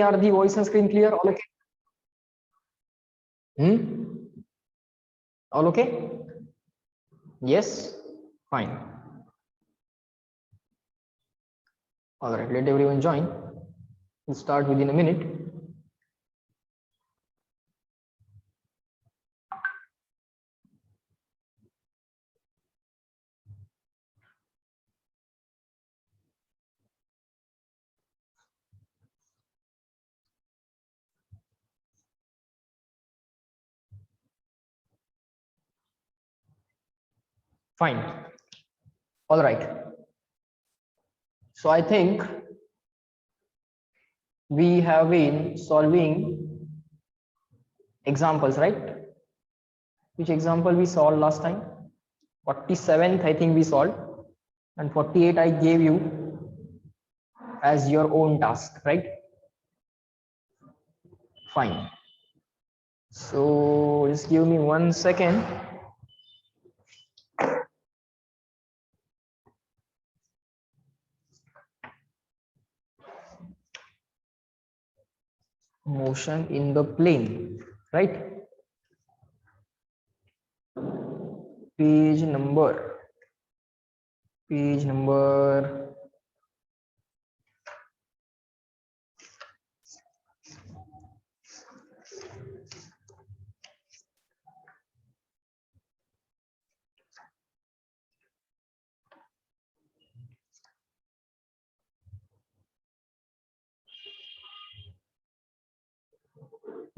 are the voice and screen clear? All okay? All okay? Yes? Fine. All right, let everyone join. We'll start within a minute. Fine. All right. So I think we have been solving examples, right? Which example we solved last time? 47th, I think we solved, and 48 I gave you as your own task, right? Fine. So just give me 1 second. Motion in the plane, right? Page number.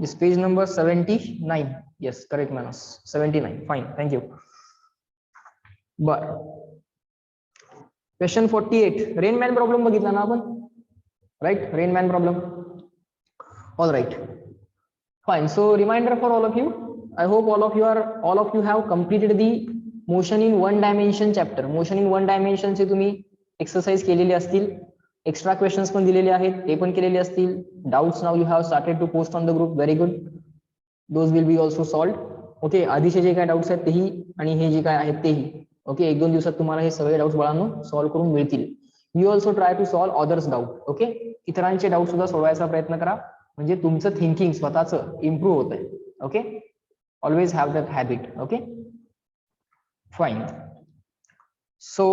This page number 79. Yes, correct, Manas. 79. Fine, thank you. But question 48. Rain Man problem बघितला ना आपण? Right? Rain Man problem. All right. Fine. So reminder for all of you. I hope all of you have completed the motion in one dimension chapter. Motion in one dimension चे तुम्ही exercise केलेले असतील. Extra questions पण दिलेले आहेत, ते पण केलेले असतील. Doubts now you have started to post on the group. Very good. Those will be also solved. Okay. आधीचे जे काय डाउट्स आहेत तेही आणि हे जे काय आहेत तेही. ओके, 1-2 दिवसात तुम्हाला हे सगळे डाउट्स बाळांनो सॉल्व्ह करून मिळतील. You also try to solve others doubt. Okay, इतरांचे डाऊट सुद्धा सोडवायचा प्रयत्न करा, म्हणजे तुमचं थिंकिंग स्वतःचं इम्प्रूव्ह होत आहे. Okay, always have that habit. Okay, fine. So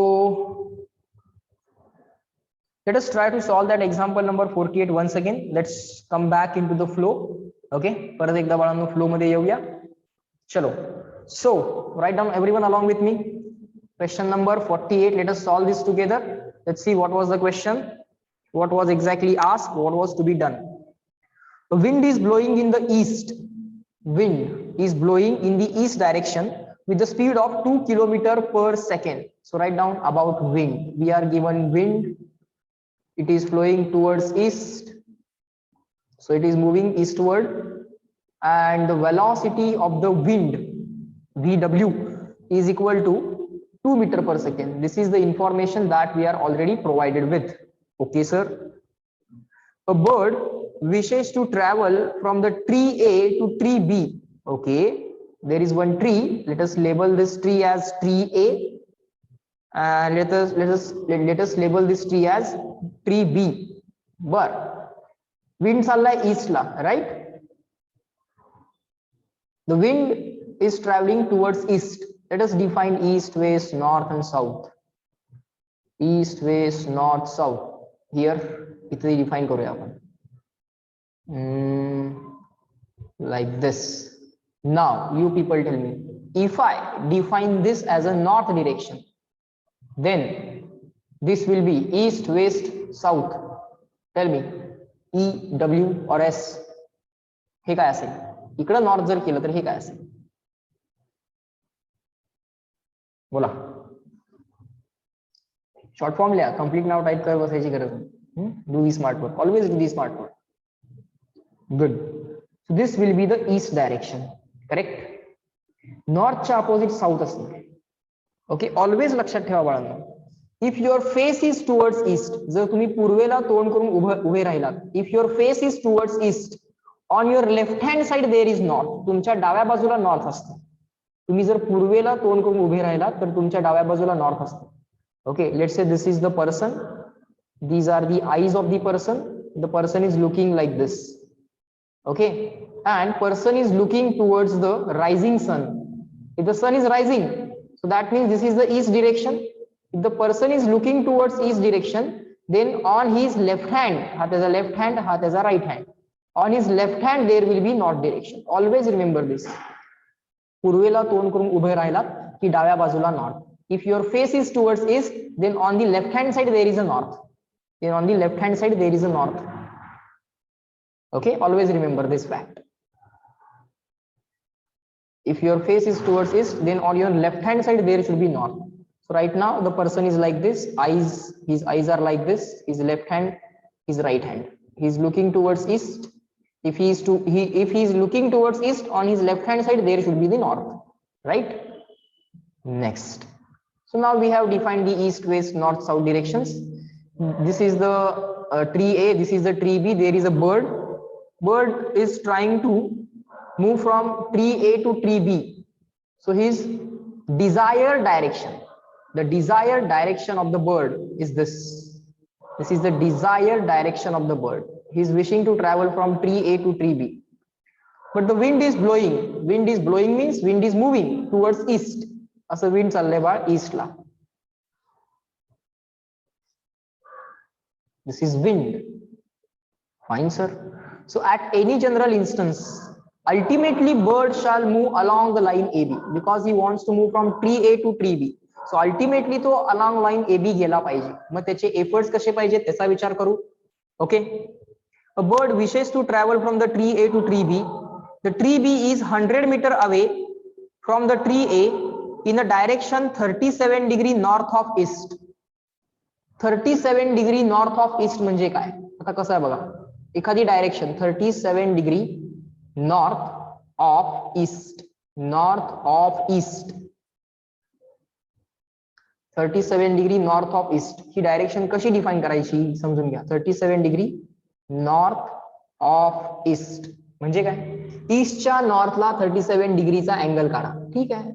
let us try to solve that example number 48 once again. Let's come back into the flow. Okay, परत एकदा बाळांनो फ्लो मध्ये येऊया. चलो, so write down everyone along with me. Question number 48. Let us solve this together. Let's see what was the question, what was exactly asked, what was to be done. The wind is blowing in the east. Wind is blowing in the east direction with the speed of 2 km/s. So write down about wind. We are given wind. It is flowing towards east, so it is moving eastward, and the velocity of the wind Vw is equal to 2 m/s. This is the information that we are already provided with. Okay sir. A bird wishes to travel from the tree A to tree B. Okay, there is one tree. Let us label this tree as tree A, and let us label this tree as tree B. But wind चाललाय east ला, right? The wind is traveling towards east. Let us define east, west, north and south. East, west, north, south. Here इथे define करूया आपण like this. Now you people tell me, if I define this as a north direction, then this will be east, west, south. Tell me, E, W or S. हे काय असेल? इकडे north जर केलं तर हे काय असेल? बोला. शॉर्ट फॉर्म लिहा, कंप्लीट नाव टाइप कर बसायची गरज नाही. Do the smart work, always do the smart work. Good. So this will be the east direction, correct. नॉर्थच्या अपोजिट साऊथ असणार. ओके, ऑलवेज लक्षात ठेवा बाळांनो, if your face is towards east, जर तुम्ही पूर्वेला तोंड करून उभे राहिलात, if your face is towards east, on your left hand side there is north. तुमच्या डाव्या बाजूला नॉर्थ असतं. तुम्ही जर पूर्वेला तोंड करून उभे राहिलात तर तुमच्या डाव्या बाजूला नॉर्थ असतं. Okay, let's say this is the person, these are the eyes of the person. the person is looking like this. Okay, and person is looking towards the rising sun. If the sun is rising, so that means this is the east direction. If the person is looking towards east direction, then on his left hand, हात as a left hand, हात as a right hand, on his left hand there will be north direction. Always remember this. पूर्वेला तोंड करून उभे राहिलात की डाव्या बाजूला north. If your face is towards east, then on the left hand side there is a north. Then on the left hand side there is a north. Okay, always remember this fact. If your face is towards east, then on your left hand side there should be north. So right now the person is like this, his eyes are like this, his left hand, his right hand. He is looking towards east. If he is looking towards east, on his left hand side there should be the north, right? Next. So now we have defined the east, west, north, south directions. This is the tree A, this is the tree B. There is a bird. Bird is trying to move from tree A to tree B. So his desired direction, the desired direction of the bird is this. This is the desired direction of the bird. He is wishing to travel from tree A to tree B. But the wind is blowing. Wind is blowing means wind is moving towards east. असं wind चाललंय बा east ला. This is wind. Fine, sir. So at any general instance, ultimately bird shall move along the line AB because he wants to move from tree A to tree B. So ultimately तो along line AB गेला पाहिजे. मग त्याचे efforts कसे पाहिजे त्याचा विचार करू. Okay. A bird wishes to travel from the tree A to tree B. The tree B is 100 meter away from the tree A in a direction 37 degree north of east. 37 degree north of east म्हणजे काय? आता कसं आहे बघा. एखादी direction 37 degree north of east, north of east, 37 degree north of east he direction कशी define करायची समजून घ्या. 37 डिग्री नॉर्थ ऑफ ईस्ट म्हणजे काय? ईस्टच्या नॉर्थला 37 डिग्रीचा अँगल काढा. ठीक आहे,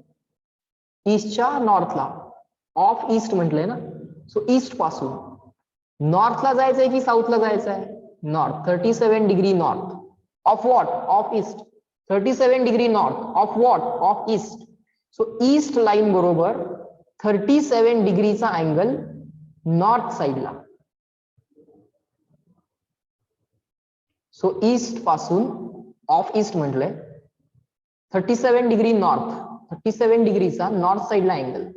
ईस्टच्या नॉर्थला, ऑफ ईस्ट म्हटलंय ना. सो ईस्ट पासून नॉर्थला जायचंय की साऊथला जायचंय? North. 37 degree north of what? Of east. 37 degree north of what? Of east. So east line बरोबर 37 डिग्रीचा अँगल नॉर्थ साइडला. सो ईस्ट पासून ऑफ ईस्ट म्हटलंय 37 डिग्री नॉर्थ, 37 डिग्रीचा नॉर्थ साइडला angle.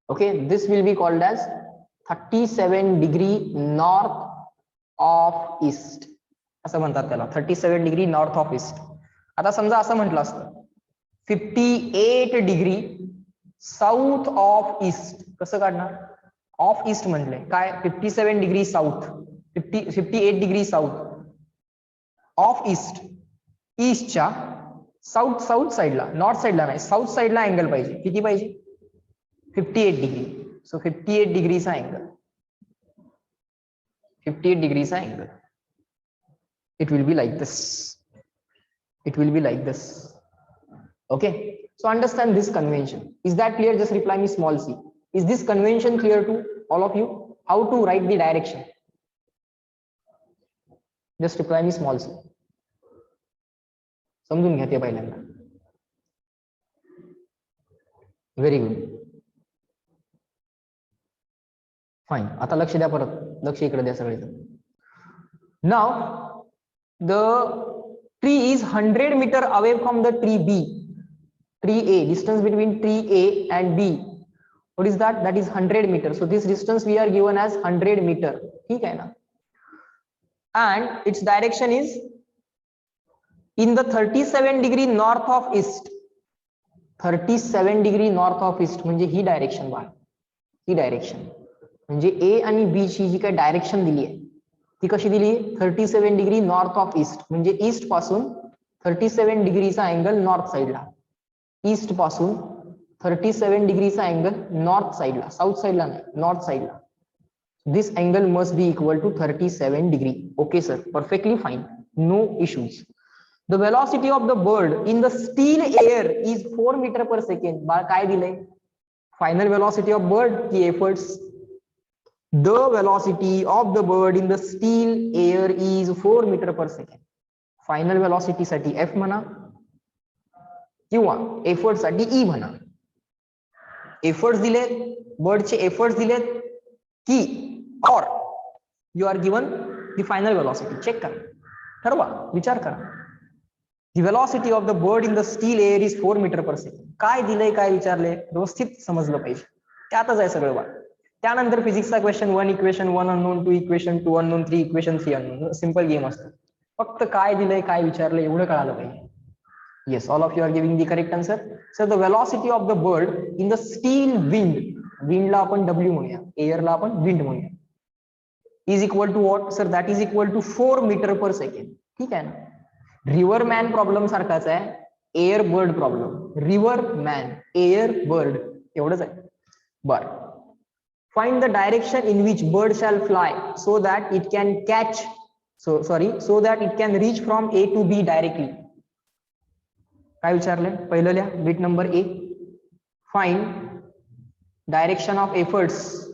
Okay, this will be called as 37 degree north of east असं म्हणतात त्याला. 37 डिग्री नॉर्थ ऑफ ईस्ट. आता समजा असं म्हटलं असतं 58 डिग्री साऊथ ऑफ ईस्ट. कसं काढणार? ऑफ ईस्ट म्हटलंय काय? 57 degree south, 58 degree south of east. ईस्टच्या साऊथ साइडला, नॉर्थ साइडला नाही, साऊथ साइडला अँगल पाहिजे. किती पाहिजे? 58 डिग्री. सो 58 डिग्रीचा angle, 58 degrees angle. It will be like this. It will be like this. Okay. So understand this convention. Is that clear? Just reply me small c. Is this convention clear to all of you? How to write the direction? Just reply me small c. समजून घ्या ते पहिल्यांदा. Very good. Fine. आता लक्ष द्या परत. लक्ष इकडे द्या सगळेजण. Now the tree is 100 meter away from the tree B. Tree A, distance between tree A and B. What is that? That is 100 meter. So this distance we are given as 100 meter. ठीक है ना? And its direction is in the 37 degree north of east. 37 degree north of east म्हणजे ही direction बा. ही direction म्हणजे ए आणि बी ची जी काही direction दिली आहे ती कशी दिली आहे? 37 डिग्री नॉर्थ ऑफ ईस्ट म्हणजे ईस्ट पासून 37 डिग्रीचा अँगल नॉर्थ साइडला. ईस्ट पासून 37 डिग्रीचा अँगल नॉर्थ साइडला, साऊथ साइडला नाही, नॉर्थ साइडला. This angle must be equal to 37 degree. Okay sir, perfectly fine, no issues. The velocity of the bird in the still air is 4 metre per second. काय दिलंय? Final velocity of bird की efforts? The velocity of the bird in the still air is 4 metre per second. Final velocity साठी F म्हणा किंवा effort साठी E म्हणा. Efforts दिलेत, बर्डचे efforts दिलेत की और you are given the final velocity. Check करा, ठरवा, विचार करा. The velocity of the bird in the still air is 4 metre per second. काय दिलंय, काय विचारले, व्यवस्थित समजलं पाहिजे. त्यातच आहे सगळं बा. त्यानंतर फिजिक्सचा question 1 equation 1 unknown, 2 equation 2 unknown, 3 equation 3 unknown. Simple game असतो. फक्त काय दिलंय, काय विचारलं एवढं कळालं पाहिजे. Yes, all of you are giving the correct answer. So the velocity of the bird in the steel wind, wind ला आपण W म्हणूया, air ला आपण wind म्हणूया, is equal to what? Sir, that is equal to 4 metre per second. ठीक आहे ना. River man problem सारखाच आहे, air bird problem. River man, air bird एवढंच आहे. बर, find the direction in which bird shall fly so that it can catch, so that it can reach from A to B directly. काय विचारले, पहिलं लिहा, bit number A. Find direction of efforts.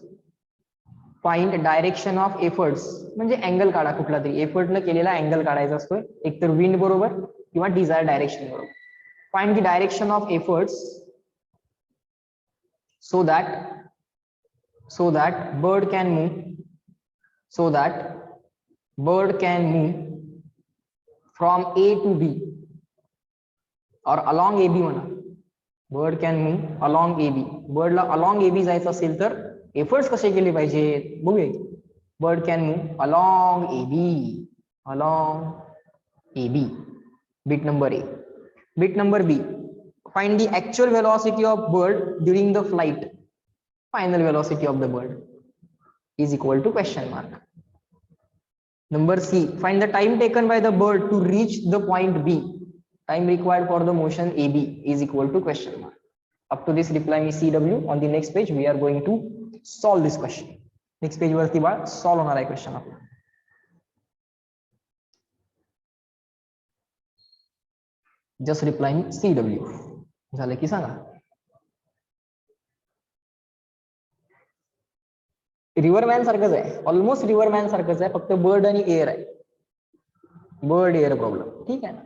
Find direction of efforts म्हणजे angle काढा कुठला तरी. एफर्टनं केलेला angle काढायचा असतोय, एकतर विंड बरोबर किंवा डिझायर डायरेक्शन बरोबर. Find the direction of efforts so that bird can move, so that bird can move from A to B or along AB म्हणा. Bird can move along AB. बर्डला along AB जायचं असेल तर efforts कसे केले पाहिजेत बघूया. Bird can move along AB, along AB. Bit number A. Bit number B. Find the actual velocity of bird during the flight. Final velocity of the bird is equal to question mark. Number C. Find the time taken by the bird to reach the point B. Time required for the motion AB is equal to question mark. Up to this reply me CW. On the next page we are going to solve this question. Next page वरती बाळ solve होणार आहे question आपला. Just reply me CW. झालं की सांगा. रिव्हरमॅन सारखंच आहे, almost रिव्हरमॅन सारखंच आहे, फक्त बर्ड आणि एअर आहे. Bird air problem. ठीक आहे ना.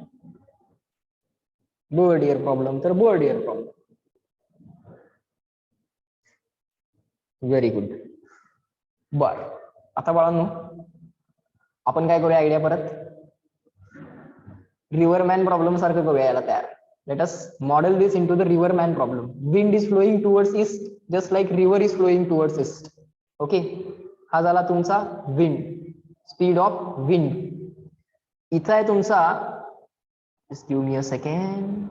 बर्ड एअर प्रॉब्लेम तर bird air problem. Very good. बर, आता बाळांनो आपण काय करूया, आयडिया परत रिव्हरमॅन प्रॉब्लेम सारखं करूया याला तयार. Let us model this into the river man problem. Wind is flowing towards east just like river is flowing towards east. Okay, हा झाला तुमचा विंड, स्पीड ऑफ विंड. इथं आहे तुमचा, just give me a second,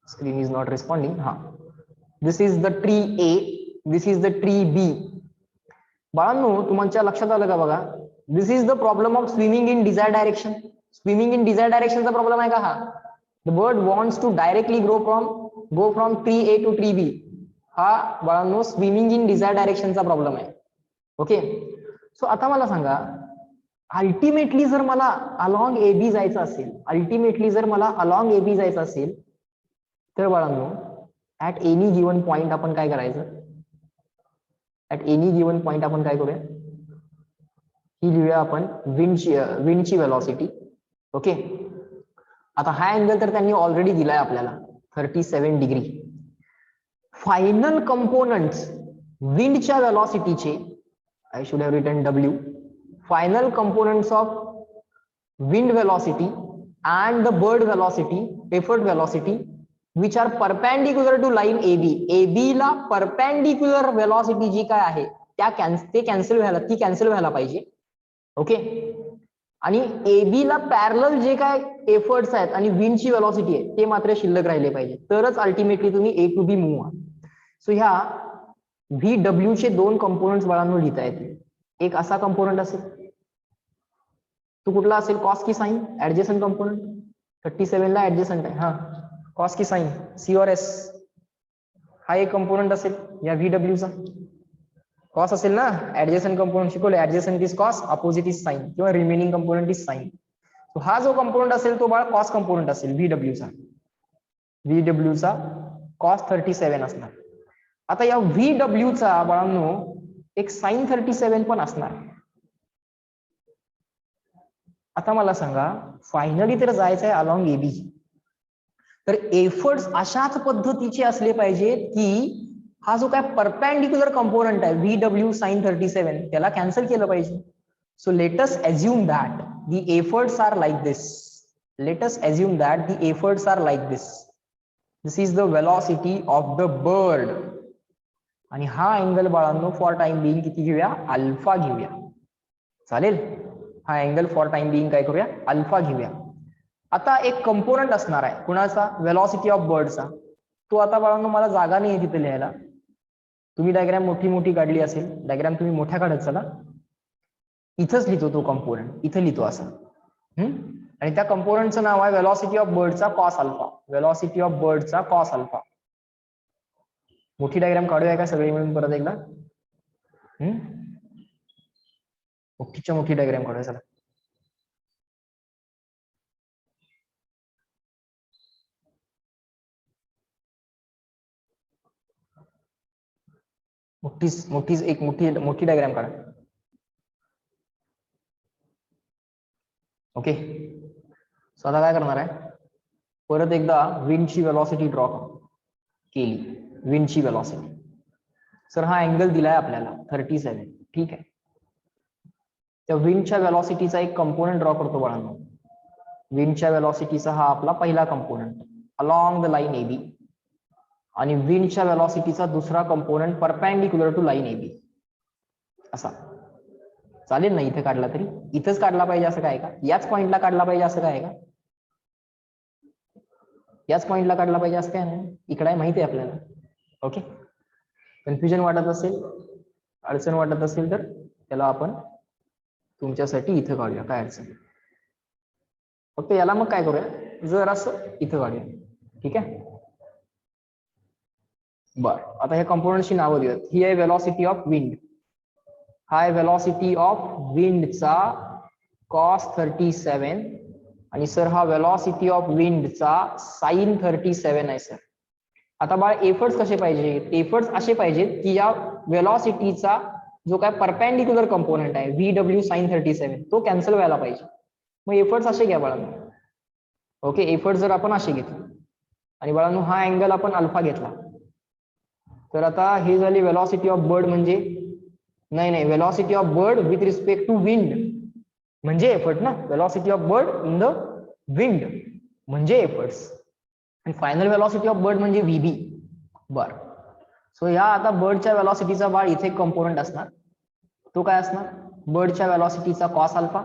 screen is not responding. हा, this is the tree A, this is the tree B. बाळांनो तुमच्या लक्षात आलं का बघा, this is the problem of swimming in desired direction. Swimming in desired direction चा problem आहे का हा. The bird wants to directly go from tree A to tree B. हा बाळांनो स्विमिंग इन डिझायर डायरेक्शनचा प्रॉब्लेम आहे. ओके, सो आता मला सांगा, अल्टिमेटली जर मला अलॉंग AB जायचं असेल, अल्टिमेटली जर मला अलॉंग AB जायचं असेल तर बाळांनो ऍट एनी गिवन पॉइंट आपण काय करायचं, ऍट एनी गिवन पॉइंट आपण काय करूया, ही लिहूया आपण विंडची वेलॉसिटी. ओके, आता हा अँगल तर त्यांनी ऑलरेडी दिलाय आपल्याला 37 डिग्री. फायनल कंपोनंट्स विंडच्या वेलॉसिटीचे, I should have written W. Final components of wind velocity and the bird velocity, effort velocity, which are perpendicular to line AB. AB ला perpendicular velocity जी काय आहे ती कॅन्सल व्हायला पाहिजे. ओके, आणि AB ला पॅरलल जे काय एफर्ट्स आहेत आणि विंडची वेलॉसिटी आहे ते मात्र शिल्लक राहिले पाहिजे, तरच अल्टिमेटली तुम्ही A to B मूव्ह व्हा. सो ह्या VW चे दोन कंपोनंट्स बाळांनो लिहिता येतील. एक असा कंपोनंट असेल, तो कुठला असेल, कॉस की साइन, ऍडजेसंट कंपोनंट 37 ला ऍडजेसंट आहे. हा, कॉस की साइन C और S हा एक कंपोनंट असेल या VW चा. कॉस असेल ना, ऍडजेसंट कंपोनंट शिकवले, adjacent is cos, opposite is sine किंवा रिमेनिंग कंपोनंट इज साइन. तो हा जो कंपोनंट असेल तो बाळ कॉस कंपोनंट असेल VW चा कॉस 37 असणार. आता या VW चा बाळांनो एक sin 37 पण असणार. आता मला सांगा फायनली तर जायचं आहे अलॉंग एबी, तर एफर्ट्स अशाच पद्धतीचे असले पाहिजेत की हा जो काय परपेंडिक्युलर कंपोनंट आहे VW sin 37 त्याला कॅन्सल केलं पाहिजे. So let us assume that the efforts are like this. Let us assume that the efforts are like this. This is the velocity of the bird. आणि हा angle बाळांनो for time being किती घेऊया? Alpha घेऊया. चालेल? हा angle for time being काय करूया? अल्फा घेऊया. आता एक कंपोनंट असणार आहे कुणाचा? वेलॉसिटी ऑफ बर्डचा. तो आता बाळांनो मला जागा नाही आहे तिथे लिहायला. तुम्ही डायग्राम मोठी मोठी काढली असेल, डायग्राम तुम्ही मोठ्या काढत चला. इथंच लिहितो तो कंपोनंट, इथं लिहितो असं. आणि त्या कंपोनंटचं नाव आहे वेलॉसिटी ऑफ बर्डचा कॉस अल्फा. वेलॉसिटी ऑफ बर्डचा कॉस अल्फा. मोठी डायग्राम काढूया का सगळी मिळून परत एकदा? मोठीच्या मोठी डायग्राम काढूया चला. एक मोठी डायग्राम काढा. ओके, सो आता काय करणार आहे, परत एकदा विंडची वेलॉसिटी ड्रॉ केली. विंडची वेलॉसिटी, सर हा अँगल दिलाय आपल्याला 37, ठीक आहे. त्या विंडच्या वेलॉसिटीचा एक कंपोनंट ड्रॉ करतो बाळांनो. विंडच्या वेलॉसिटीचा हा आपला पहिला component along the line AB, आणि विंडच्या वेलॉसिटीचा दुसरा component perpendicular to line AB. असा चालेल ना? इथे काढला तरी इथंच काढला पाहिजे असं काय का? याच पॉइंटला काढला पाहिजे असं काय का? याच पॉइंटला काढला पाहिजे असं काय नाही? इकडे माहिती आहे आपल्याला. ओके, कन्फ्युजन वाटत असेल, अडचण वाटत असेल तर त्याला आपण तुमच्यासाठी इथं काढूया, काय अडचण. फक्त याला मग काय करूया, जर असं इथं काढूया, ठीक आहे. बर, आता ह्या कंपोनंटची नावं देऊयात. ही आहे वेलॉसिटी ऑफ विंड. हा आहे वेलॉसिटी ऑफ विंडचा कॉस 37, आणि सर हा वेलॉसिटी ऑफ विंडचा साइन 37 आहे सर. आता बाळ एफर्ट्स कसे पाहिजेत? एफर्ट्स असे पाहिजेत की या वेलॉसिटीचा जो काय परपेंडिक्युलर कंपोनंट आहे VW sin 37 तो कॅन्सल व्हायला पाहिजे. मग एफर्ट्स असे घ्या बाळांनो. ओके, एफर्ट्स जर आपण असे घेतले आणि बाळांनो हा अँगल आपण अल्फा घेतला, तर आता हे झाली वेलॉसिटी ऑफ बर्ड, म्हणजे नाही velocity of bird with respect to wind म्हणजे एफर्ट ना. Velocity of bird in the wind म्हणजे एफर्ट्स, आणि फायनल वेलॉसिटी ऑफ बर्ड म्हणजे VB. बर, सो या आता बर्डच्या वेलॉसिटीचा बाळ इथे कंपोनंट असणार. तो काय असणार? बर्डच्या वेलॉसिटीचा cos alpha.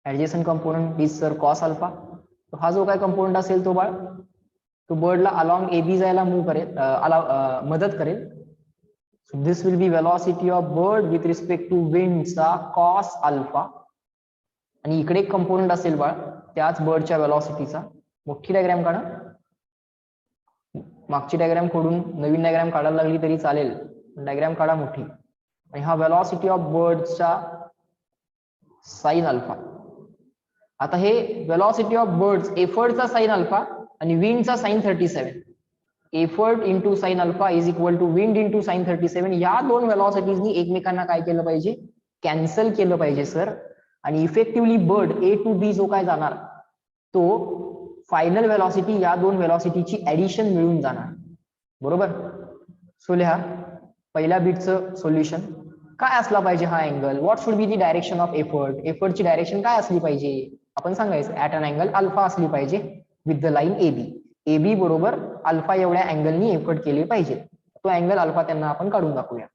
Adjacent component is sir cos alpha. हा जो काय कंपोनंट असेल तो बाळ तो बर्डला अलॉंग एबी जायला मूव्ह करेल, मदत करेल. So this will be velocity of bird with respect to विंडचा कॉस अल्फा. आणि इकडे एक कंपोनंट असेल बाळ त्याच बर्डच्या वेलॉसिटीचा. मोठी डायग्राम काढा. मागची डायग्राम खोडून नवीन डायग्राम काढायला लागली तरी चालेल, डायग्राम काढा मोठी. आणि हा वेलॉसिटी ऑफ बर्डचा साइन अल्फा. आता हे वेलॉसिटी ऑफ बर्ड्स एफर्टचा साइन अल्फा आणि विंडचा sine 37. Effort into sine alpha is equal to wind into sine 37. या दोन वेलॉसिटीजनी एकमेकांना काय केलं पाहिजे? कॅन्सल केलं पाहिजे सर. आणि effectively bird A to B जो काय जाणार तो फायनल वेलॉसिटी या दोन वेलॉसिटीची ऍडिशन मिळून जाणार, बरोबर. सो लिहा पहिल्या बीटचं सोल्युशन. काय असला पाहिजे हा angle? What should be the direction of effort? एफर्टची डायरेक्शन काय असली पाहिजे? आपण सांगायचं ऍट अन अँगल अल्फा असली पाहिजे with the line AB. AB बरोबर अल्फा एवढ्या अँगलनी एफर्ट केले पाहिजे. तो अँगल अल्फा त्यांना आपण काढून दाखवूया.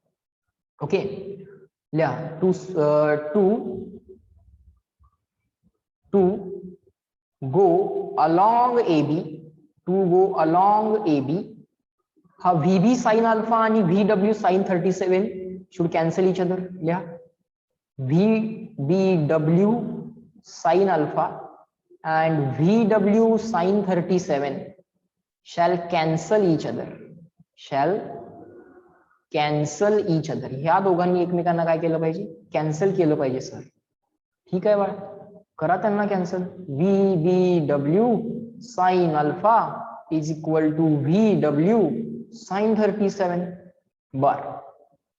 ओके, लिहा to go along AB, to go along AB. हा VB sin अल्फा आणि VW sin 37 should cancel each other. लिहा VBW sin alpha and VW sin 37 shall cancel each other. Shall cancel each other. ह्या दोघांनी एकमेकांना काय केलं पाहिजे? Cancel केलं पाहिजे सर. ठीक आहे बाळ, करा त्यांना cancel. VBW sin alpha is equal to VW sin 37. बर,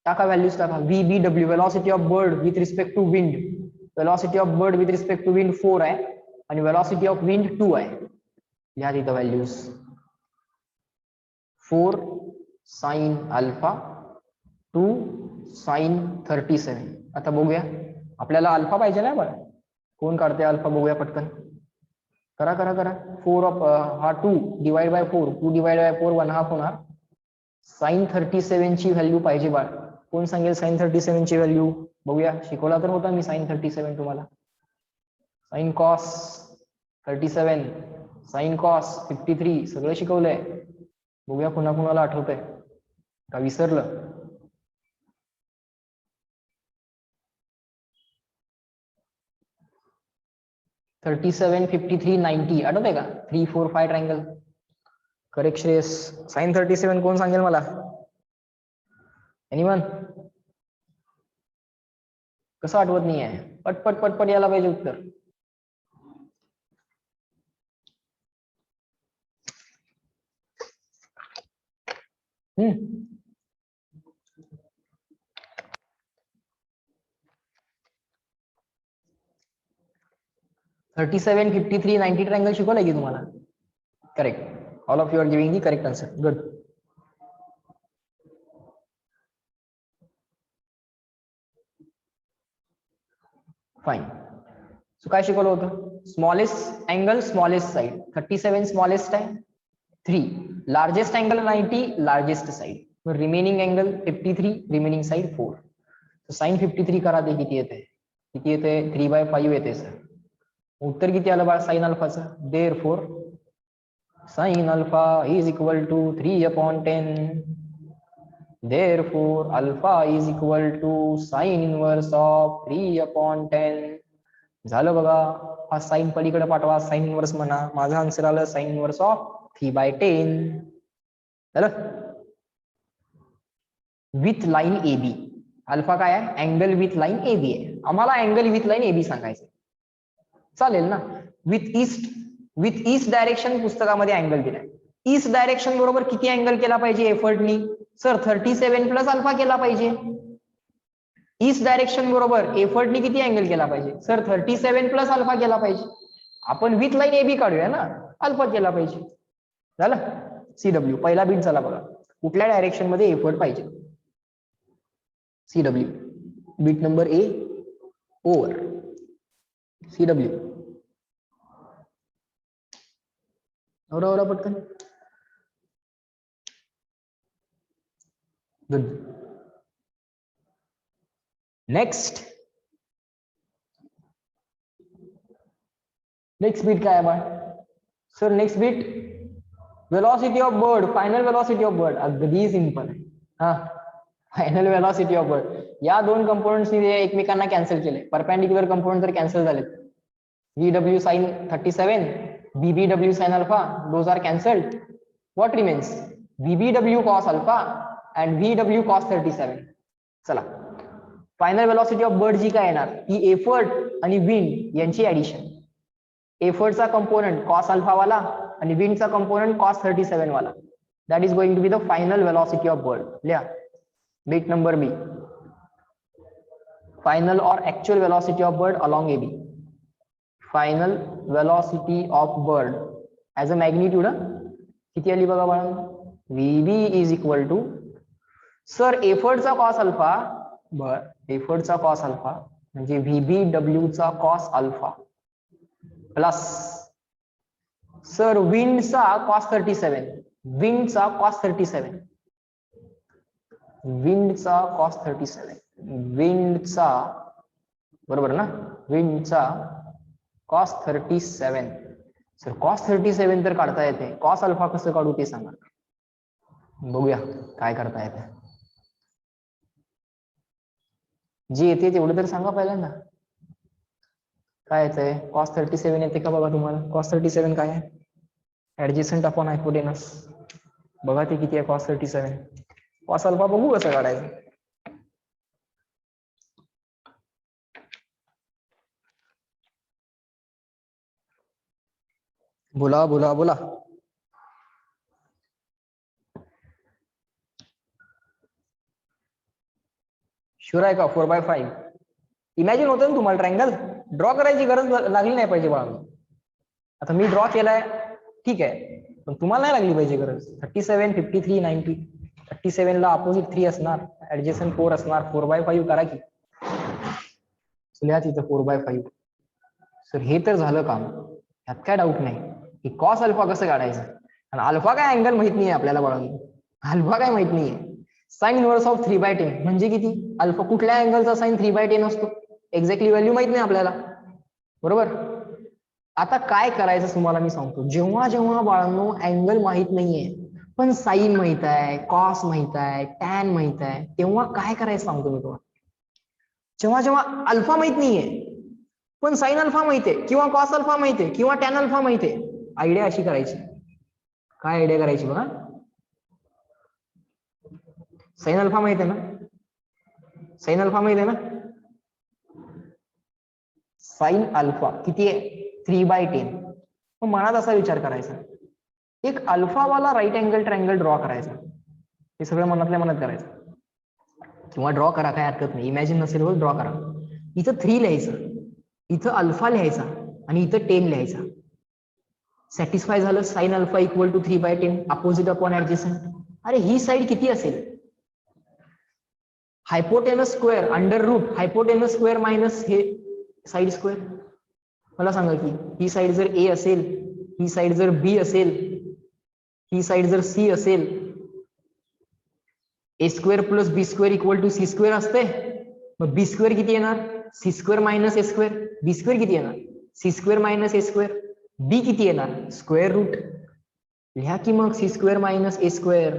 टाका व्हॅल्यूज टाका. VBW velocity of bird with respect to wind, velocity of bird with respect to wind 4 आहे आणि व्हेलॉसिटी ऑफ विंड 2 आहे. लिहा तिथं व्हॅल्यूज. 4 sine alpha 2 sign 37. आता बघूया आपल्याला अल्फा पाहिजे ना बरं. कोण काढते अल्फा बघूया पटकन. करा करा करा. 4 ऑफ हा 2 डिवाइड बाय 4, 2 डिवाइड बाय 4 1/2 होणार. साइन 37 ची व्हॅल्यू पाहिजे बाळ. कोण सांगेल साइन 37 ची व्हॅल्यू? बघूया. शिकवला तर होता मी साइन 37 तुम्हाला. साइन कॉस 37, साइन कॉस 53 सगळं शिकवलंय. बघूया पुन्हा कुणाला आठवतंय का विसरलं. थर्टी 53 90 आठवतंय का? 3 4 5 ट्रायंगल. करेक्ट श्रेयस. साइन 37 कोण सांगेल मला? एनीवन? कसं आठवत नाही आहे? पटपट पटपट यायला पाहिजे उत्तर. हम्म 37 53 90 ट्रायंगल शिकवलंय की तुम्हाला? Correct. All of you are giving the correct answer. Good. Fine. So काय शिकवलं होतं? Smallest angle smallest side. 37 smallest आहे. 3 largest angle 90 largest side. Remaining angle 53 remaining side 4. Sine 53 करा ते किती येते? किती येते? 3/5 येते सर. उत्तर किती आलं बाळ साइन अल्फाचं? Therefore sine alpha is equal to 3/10. Therefore, alpha is equal to sin inverse of 3/10. झालं बघा. हा साइन पलीकडे पाठवा. साइन इनवर्स म्हणा. माझं आन्सर आलं साइन इनवर्स ऑफ 3/10. झालं. With line AB. अल्फा काय आहे? अँगल विथ लाईन AB आहे. आम्हाला अँगल विथ लाईन AB सांगायचं. चालेल ना. विथ ईस्ट डायरेक्शन पुस्तकामध्ये अँगल दिलाय. ईस्ट डायरेक्शन बरोबर किती अँगल केला पाहिजे एफर्टनी? सर 37 प्लस अल्फा केला पाहिजे. ईस्ट डायरेक्शन बरोबर एफर्टनी किती अँगल केला पाहिजे? सर 37 प्लस अल्फा केला पाहिजे. आपण विथ लाईन AB काढूया ना. अल्फा केला पाहिजे. झालं. CW पहिला बीट झाला बघा. कुठल्या डायरेक्शन मध्ये एफर्ट पाहिजे? CW. Bit number A over CW. एवढा पटकन. गुड. नेक्स्ट बीट काय आहे बाळ? Sir next bit velocity of bird. Final velocity of bird. अगदी सिंपल आहे. हा फायनल वेलॉसिटी ऑफ बर्ड. या दोन कंपोनेंट्सनी एकमेकांना कॅन्सल केले. परपेंडिक्युलर कंपोनेंट तर कॅन्सल झालेत. VW sin 37, BBW sin alpha, those are cancelled. What remains? VBW cos alpha and VW cos 37. चला. फायनल वेलॉसिटी ऑफ बर्ड जी काय येणार ती एफर्ट आणि विंड यांची ऍडिशन. एफर्टचा कंपोनेंट कॉस अल्फा वाला आणि विंडचा कंपोनेंट कॉस 37 वाला. That is going to be the final velocity of bird. लिहा. Bit number B. फायनल और actual velocity of bird along AB. Final velocity of bird as a magnitude किती आली बघा बाळा? VB is equal to sir एफर्टचा cos alpha. बर एफर्टचा cos alpha म्हणजे VBW चा कॉस अल्फा प्लस सर विंडचा कॉस 37. विंडचा कॉस 37. विंडचा कॉस 37. विंडचा बरोबर ना. विंडचा कॉस 37. सर कॉस 37 तर काढता येते. कॉस अल्फा कसं काढू ते सांगा. बघूया काय करता येते. जे येते तेवढं तर सांगा पहिल्यांदा. काय येतंय? कॉस 37 येते का बघा तुम्हाला? कॉस 37 काय आहे? Adjacent upon hypotenuse. बघा ते किती आहे कॉस 37. कॉस अल्फा बघू कसं काढायचं. बोला बोला बोला. शुअर आहे का 4/5? इमॅजिन होतं ना तुम्हाला ट्रायंगल ड्रॉ करायची गरज लागली नाही पाहिजे बाळा. आता मी ड्रॉ केलाय ठीक आहे, पण तुम्हाला नाही लागली पाहिजे गरज. 37, 53, 90. 37 ला अपोजिट 3 असणार, ऍडजेसंट 4 असणार, 4/5 करा की. लिहा तिथं 4/5. सर हे तर झालं काम, यात काय डाऊट नाही की कॉस अल्फा कसं काढायचं. आणि अल्फा काय अँगल माहित नाहीये आपल्याला बाळांनो, अल्फा काय माहित नाहीये. साइन इनव्हर्स ऑफ 3/10 म्हणजे किती? अल्फा कुठल्या अँगलचा साइन 3/10 असतो? एक्झॅक्टली व्हॅल्यू माहित नाही आपल्याला, बरोबर. आता काय करायचं तुम्हाला मी सांगतो. जेव्हा जेव्हा बाळांनो अँगल माहित नाहीये पण साइन माहित आहे, कॉस माहित आहे, टॅन माहित आहे, तेव्हा काय करायचं सांगतो मी तुम्हाला. जेव्हा जेव्हा अल्फा माहित नाहीये पण साइन अल्फा माहितीये किंवा कॉस अल्फा माहितीये किंवा टॅन अल्फा माहितीये, आयडिया अशी करायची. काय आयडिया करायची बघा. साइन अल्फा माहिती आहे ना, साइन अल्फा माहिती आहे ना. साइन अल्फा किती आहे? 3/10. मग मनात असा विचार करायचा, एक अल्फावाला राईट अँगल ट्रायंगल ड्रॉ करायचा. हे सगळं मनातल्या मनात करायचं किंवा ड्रॉ करा, काय हरकत नाही. इमॅजिन नसेल होत ड्रॉ करा. इथं 3 लिहायचं, इथं अल्फा लिहायचा आणि इथं 10 लिहायचा. सॅटिस्फाय झालं. Sine alpha equal to 3/10 opposite upon adjacent. अरे ही साइड किती असेल? Hypotenuse square under root hypotenuse square minus हे साइड स्क्वेअर. मला सांगा की ही साइड जर ए असेल, ही साइड जर बी असेल, ही साइड जर सी असेल, A square plus B square equal to C square असते. मग बी स्क्वेअर किती येणार? C square minus A square. B square किती येणार? C square minus A square. B किती येणार? Square root. लिहा की मग C square minus A square.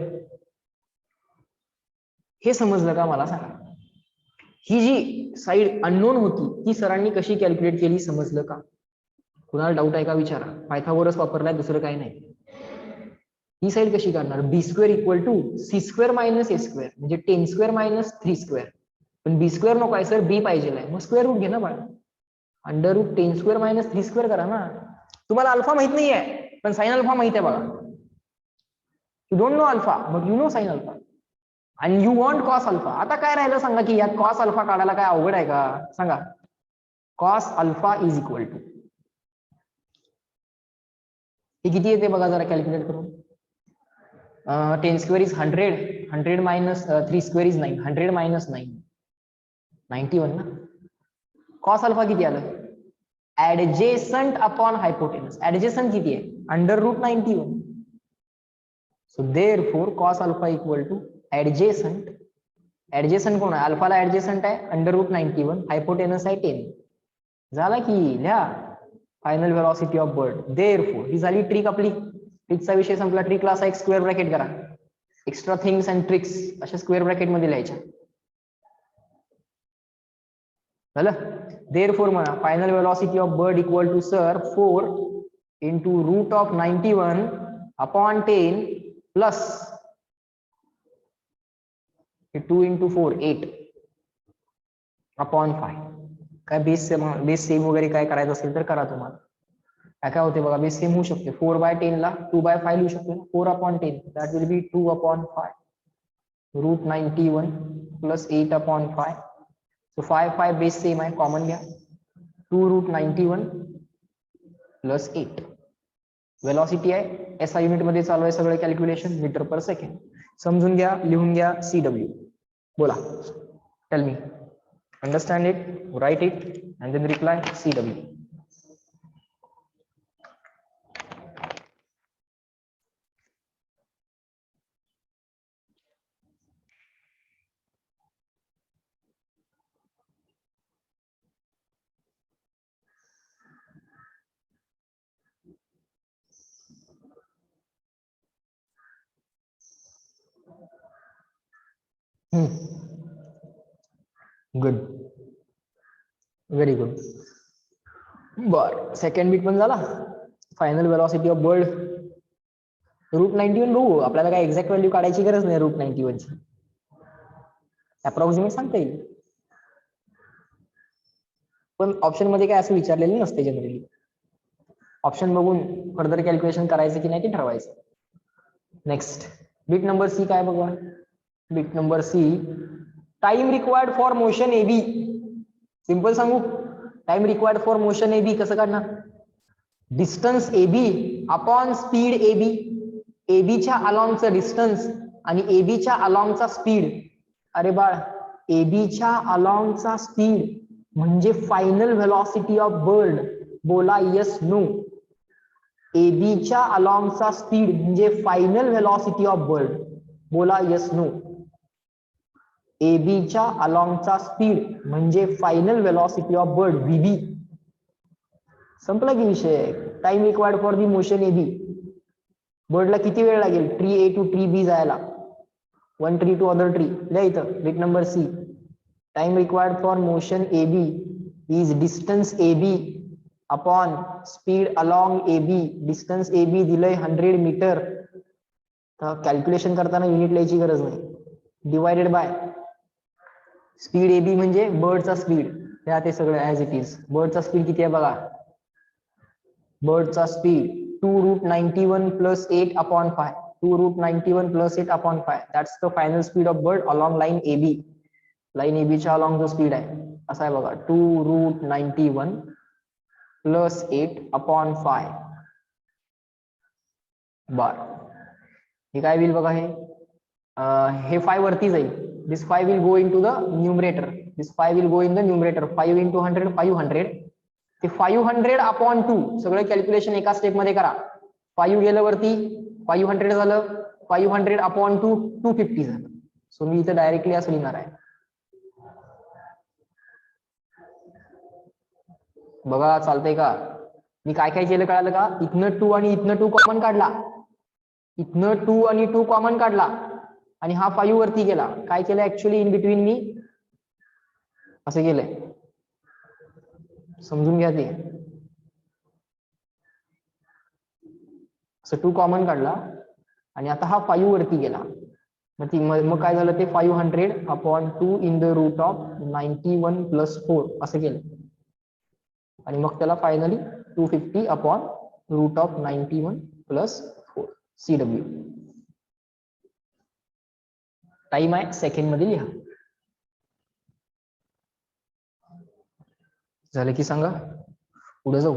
हे समजलं का मला सांगा. ही जी साइड अननोन होती ती सरांनी कशी कॅल्क्युलेट केली समजलं का? कुणाला डाऊट आहे का विचारा. पायथागोरस वापरलाय, दुसरं काही नाही. ही साइड कशी काढणार? B square equal to C square minus A square म्हणजे 10 स्क्वेअर मायनस 3 स्क्वेअर. पण बी स्क्वेअर नको आहे सर, बी पाहिजे. मग स्क्वेअर रूट घे ना बाळा. Under root 10 square minus 3 square करा ना. तुम्हाला अल्फा माहित नाहीये पण साइन अल्फा माहित आहे बघा. You don't know alpha but you know sign alpha आणि यू वॉन्ट कॉस अल्फा. आता काय राहिलं सांगा की यात कॉस अल्फा काढायला काय अवघड आहे का सांगा. Cos alpha is equal to हे किती येते बघा जरा कॅल्क्युलेट करून. 10 square is 100. 100 minus 3 square is 9. 100 minus 9 91 ना. कॉस अल्फा किती आलं? Adjacent upon hypotenuse. ऍडजेसंट किती आहे? Under root 91. So therefore cos alpha equal to adjacent. Adjacent कोण आहे? अल्फाला ऍडजेसंट आहे अंडर रूट 91, हायपोटेनस आहे 10. झाला की लिहा final velocity of bird. Therefore ही झाली ट्रिक आपली. ट्रिकचा विषय संपला. ट्रिकला असा एक स्क्वेअर ब्रॅकेट करा. एक्स्ट्रा थिंग्स अँड ट्रिक्स अशा स्क्वेअर ब्रॅकेट मध्ये लिहायच्या. झालं. देयरफॉर म्हणा final velocity of bird equal to sir 4 into root of 91 upon 10 plus 2 into 4 8 upon 5. काय बेस सेम वगैरे काय करायचं असेल तर करा तुम्हाला. काय होते बघा, बेस सेम होऊ शकते. 4/10 ला 2/5 लिहू शकतो. 4/10 that will be 2/5 root 91 plus 8/5. So 5 base same आहे, कॉमन घ्या. 2 रूट 91 प्लस 8. वेलॉसिटी आहे, एसआय युनिट मध्ये चालू आहे सगळं कॅल्क्युलेशन, मीटर पर सेकंड. समजून घ्या, लिहून घ्या. CW बोला. Tell me. Understand it, write it, and then reply CW. Good, very good. बर, सेकंड बीट पण झाला. Final velocity of bird root 91 बघू. आपल्याला काय एक्झॅक्ट व्हॅल्यू काढायची गरज नाही रूट 91 ची. अप्रॉक्सिमेट सांगता येईल. पण ऑप्शन मध्ये काय असं विचारलेलं नसते जनरली. ऑप्शन बघून फर्दर कॅल्क्युलेशन करायचं की नाही ते ठरवायचं. नेक्स्ट बीट नंबर सी काय बघा. Bit number C time required for motion A B, simple सांगू, time required for motion A B कसं काढणार, distance A B upon speed A B, A B च्या अलॉंगचं डिस्टन्स आणि ए बी च्या अलॉंगचा स्पीड. अरे बाळ, ए बी च्या अलॉंगचा स्पीड म्हणजे फायनल व्हेलॉसिटी ऑफ बर्ड, बोला यस नो. ए बी च्या अलॉंगचा स्पीड म्हणजे फायनल व्हेलॉसिटी ऑफ बर्ड, बोला यस नो. ए बी च्या अलॉंगचा स्पीड म्हणजे final velocity of bird, VB. संपला की विषय. Time required for the motion A B, बर्डला किती वेळ लागेल tree A to tree B जायला, one tree to other tree. लिहा इथं bit number C. Time required for motion A B is distance A B upon speed along A B. Distance A B दिलंय 100 meter. Calculation करताना unit लिहायची गरज नाही, divided by speed A B म्हणजे बर्डचा speed. ह्या ते सगळं ऍज इट इज. बर्डचा स्पीड किती आहे बघा, बर्डचा speed 2√91 plus 8 upon 5. 2√91 plus 8 upon 5. That's the final speed of bird along line A B. Line A B च्या अलॉंग जो स्पीड आहे असा आहे बघा, 2√91 प्लस 8 अपॉन 5 बार. हे काय होईल बघा, हे 5 वरती जाईल. This 5 will go into the numerator. This 5 will go in the numerator. 5 into 100 500. ते 500 अपॉन 2 सगळं कॅल्क्युलेशन एका स्टेप मध्ये करा. 5 गेलं वरती, 500 झालं, 500 अपॉन 2 250 झालं. सो मी इथं डायरेक्टली असं लिहिणार आहे बघा. चालतंय का? मी काय काय केलं कळालं का? इथनं 2 आणि इथनं 2 कॉमन काढला, इथनं 2 आणि 2 कॉमन काढला आणि हा 5 वरती गेला. काय केलं ऍक्च्युअली इन बिटवीन मी असं केलंय, समजून घ्या ते. असं 2 कॉमन काढला आणि आता हा 5 वरती गेला. मग काय झालं ते 500 upon 2 in the root of 91 plus 4 असं केलं आणि मग त्याला finally 250 upon root of 91 plus 4 CW. Time आहे सेकंड मध्ये लिहा. झालं की सांगा, पुढे जाऊ.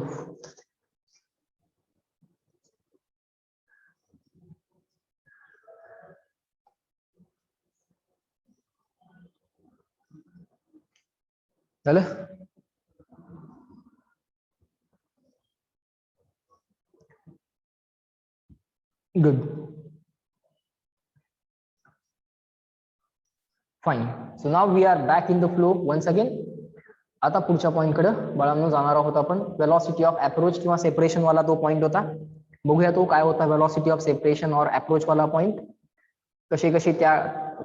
झालं? Good, fine. So now we are back in the flow once again. आता पुढच्या पॉईंट कडे बाळांनो जाणार आहोत आपण. वेलॉसिटी ऑफ अप्रोच किंवा सेपरेशन वाला तो पॉईंट होता. बघूया तो काय होता वेलॉसिटी ऑफ सेपरेशन और अप्रोच वाला पॉईंट. कसे कसे त्या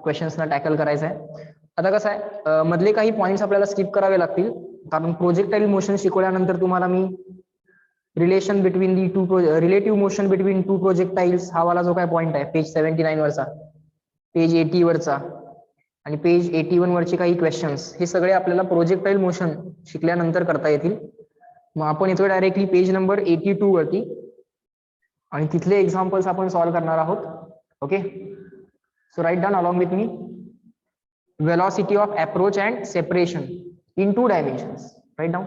क्वेश्चन्सना टॅकल करायचं आहे. आता कसं आहे, मधले काही पॉईंट्स आपल्याला स्किप करावे लागतील कारण प्रोजेक्टाइल मोशन शिकवल्यानंतर तुम्हाला मी relation between the two relative motion between two projectiles हा वाला जो काय पॉईंट आहे पेज 79 वरचा, पेज 80 वरचा आणि पेज 81 वरचे काही क्वेश्चन्स, हे सगळे आपल्याला प्रोजेक्टाइल मोशन शिकल्यानंतर करता येतील. मग आपण येतो डायरेक्टली पेज नंबर 82 वरती आणि तिथले एक्झाम्पल्स आपण सॉल्व्ह करणार आहोत. Okay, so write down along with me. Velocity of approach and separation in 2 dimensions. Write down.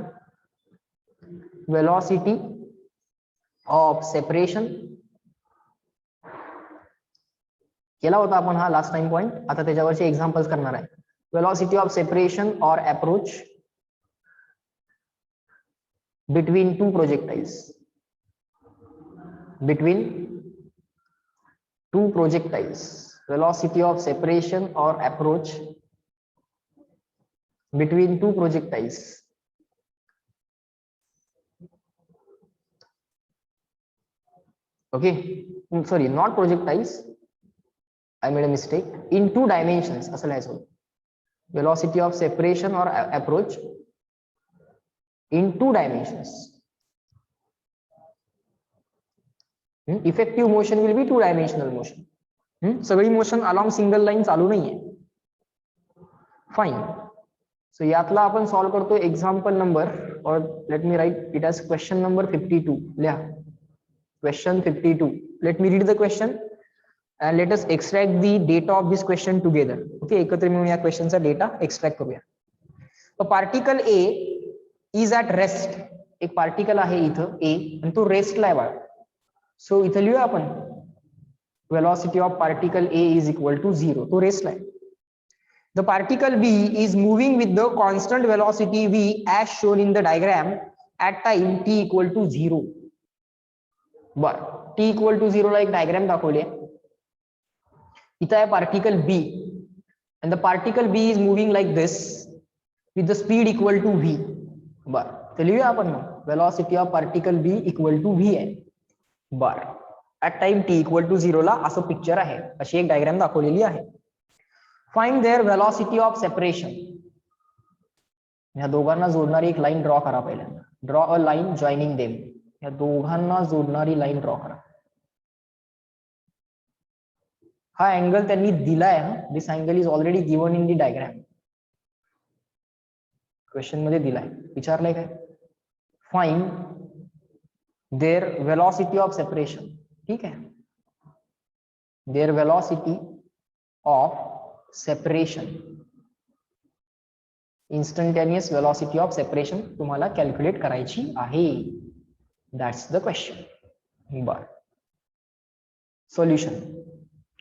Velocity of separation केला होता आपण हा लास्ट टाइम पॉइंट. आता त्याच्यावरचे एक्झाम्पल्स करणार आहे. Velocity of separation or approach between two projectiles. Between two projectiles. Velocity of separation or approach between two projectiles. Okay, sorry, not projectiles, I made a mistake. In 2 dimensions असं लिहायचं. Velocity of separation or approach in 2 dimensions. Effective motion will be 2-dimensional motion. सगळी motion along single line चालू नाहीये. Fine. So यातला आपण solve करतो example number, और let me write it as question number 52. लिहा question 52. Let me read the question. and let us extract the data of this question together. Okay, एकत्र मिळून या क्वेश्चनचा डेटा एक्सट्रॅक्ट करूया. A particle A is at rest. एक particle आहे इथं A आणि तो रेस्टला आहे बाळा. सो इथं लिहूया आपण velocity of particle A is equal to 0. तो रेस्टला आहे. The particle B is moving with the constant velocity V as shown in the diagram at time t equal to 0. बर, t equal to 0 ला एक diagram दाखवली आहे. इथं आहे particle B and the particle B is moving like this with the speed equal to V. बर, तर लिहूया आपण मग velocity of particle B equal to V आहे. बर, at time t equal to 0 ला असं पिक्चर आहे, अशी एक डायग्राम दाखवलेली आहे. Find their velocity of separation. या दोघांना जोडणारी एक लाईन ड्रॉ करा पहिल्यांदा. Draw a line joining them. या दोघांना जोडणारी लाईन ड्रॉ करा. हा अँगल त्यांनी दिलाय. This angle is already given in the diagram. Question मध्ये दिलाय, विचारलंय काय? Find their velocity of separation. ठीक आहे, their velocity of separation, instantaneous velocity of separation तुम्हाला कॅल्क्युलेट करायची आहे. That's the question. बर, सोल्युशन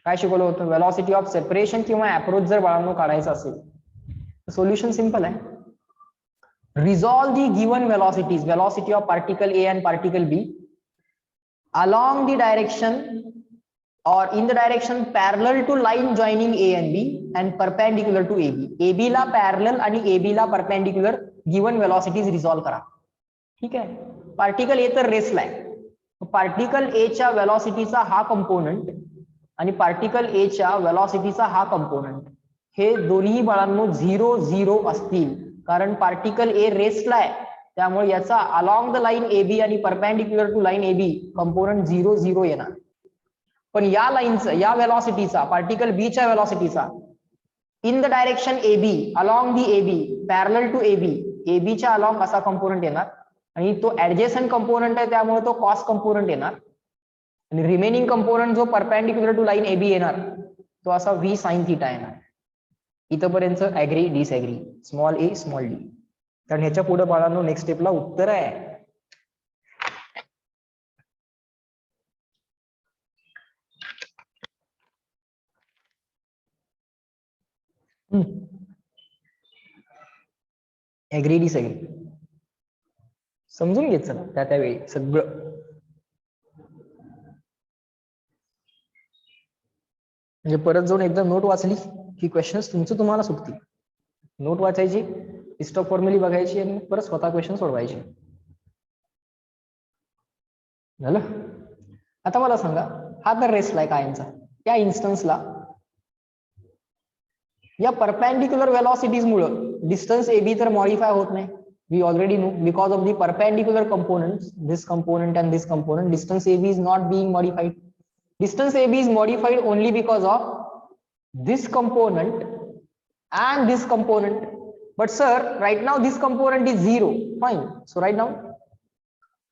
काय शिकवलं होतं? वेलॉसिटी ऑफ सेपरेशन किंवा अप्रोच जर बाळांनो काढायचं असेल तर सोल्युशन सिंपल आहे. Resolve the given velocities, velocity of particle A and particle B along the direction or in the direction parallel to line joining A and B and perpendicular to AB. AB ला parallel आणि AB ला perpendicular given velocities resolve करा. ठीक आहे, particle A तर रेस्टला आहे. Particle A च्या वेलॉसिटीचा हा कंपोनंट आणि पार्टिकल ए च्या वेलॉसिटीचा हा कंपोनंट हे दोन्ही बाळांनो 0 0 असतील, कारण पार्टिकल ए रेस्टला आहे. त्यामुळे याचा अलॉंग द लाईन AB आणि perpendicular to line AB component 0 0 येणार. पण या लाईनचा, या वेलॉसिटीचा, पार्टिकल बी च्या वेलॉसिटीचा in the direction AB along the AB parallel to AB, AB च्या अलॉंग असा कंपोनंट येणार आणि तो ऍडजेसंट कंपोनंट आहे त्यामुळे तो कॉस कंपोनंट येणार आणि रिमेनिंग कंपोनंट जो परपेंडिक्युलर टू लाईन AB येणार तो असा V sin थीटा येणार. इथपर्यंत agree disagree, small a small d. कारण ह्याच्या पुढे बाळांनो नेक्स्ट स्टेपला उत्तर आहे. ऍग्री डिसऍग्री समजून घेत चला त्यावेळी सगळं. म्हणजे परत जाऊन एकदा नोट वाचली की क्वेश्चन्स तुमचं तुम्हाला सुटतील. नोट वाचायची, लिस्ट ऑफ फॉर्म्युली बघायची आणि परत स्वतः क्वेश्चन सोडवायचे. झालं? आता मला सांगा, हा तर रेस्टला आहे कायमचा. त्या इन्स्टन्सला या परपेंडिक्युलर वेलॉसिटीज मुळे डिस्टन्स AB तर मॉडिफाय होत नाही. We already know because of the perpendicular components, this component and this component, distance AB is not being modified. Distance AB is modified only because of this component and this component. But sir, right now this component is 0. Fine. So right now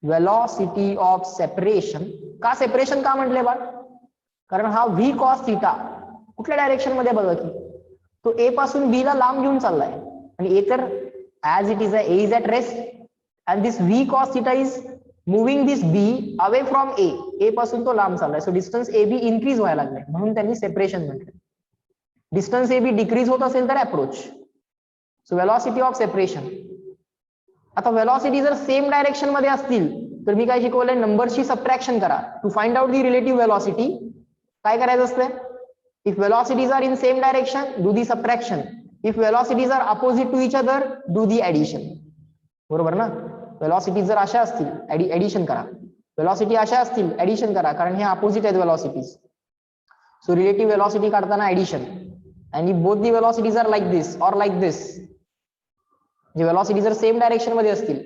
velocity of separation, का separation का म्हटले बाळ? कारण हा V cos theta कुठल्या direction मध्ये बघा की तो A पासून B ला लांब घेऊन चाललाय आणि A तर as it is A is at rest and this V cos theta is moving this B away from A. A पासून तो लांब चाललाय. सो डिस्टन्स AB इन्क्रीज व्हायला लागलाय म्हणून त्यांनी सेपरेशन म्हटलं. डिस्टन्स AB डिक्रीज होत असेल तर approach. So velocity of separation. आता वेलॉसिटी जर सेम डायरेक्शन मध्ये असतील तर मी काय शिकवलंय, नंबरची सबट्रॅक्शन करा to find out the relative velocity. काय करायचं असतं? If velocities are in same direction do the subtraction. If velocities are opposite to each other do the addition. बरोबर ना? वेलॉसिटीज जर अशा असतील ऍडिशन करा, वेलॉसिटी अशा असतील ऍडिशन करा, कारण हे अपोजिट आहेत वेलॉसिटीज. सो रिलेटिव्ह वेलॉसिटी काढताना ऍडिशन. आणि both the velocities are like this or like this. जे वेलॉसिटी जर सेम डायरेक्शन मध्ये असतील,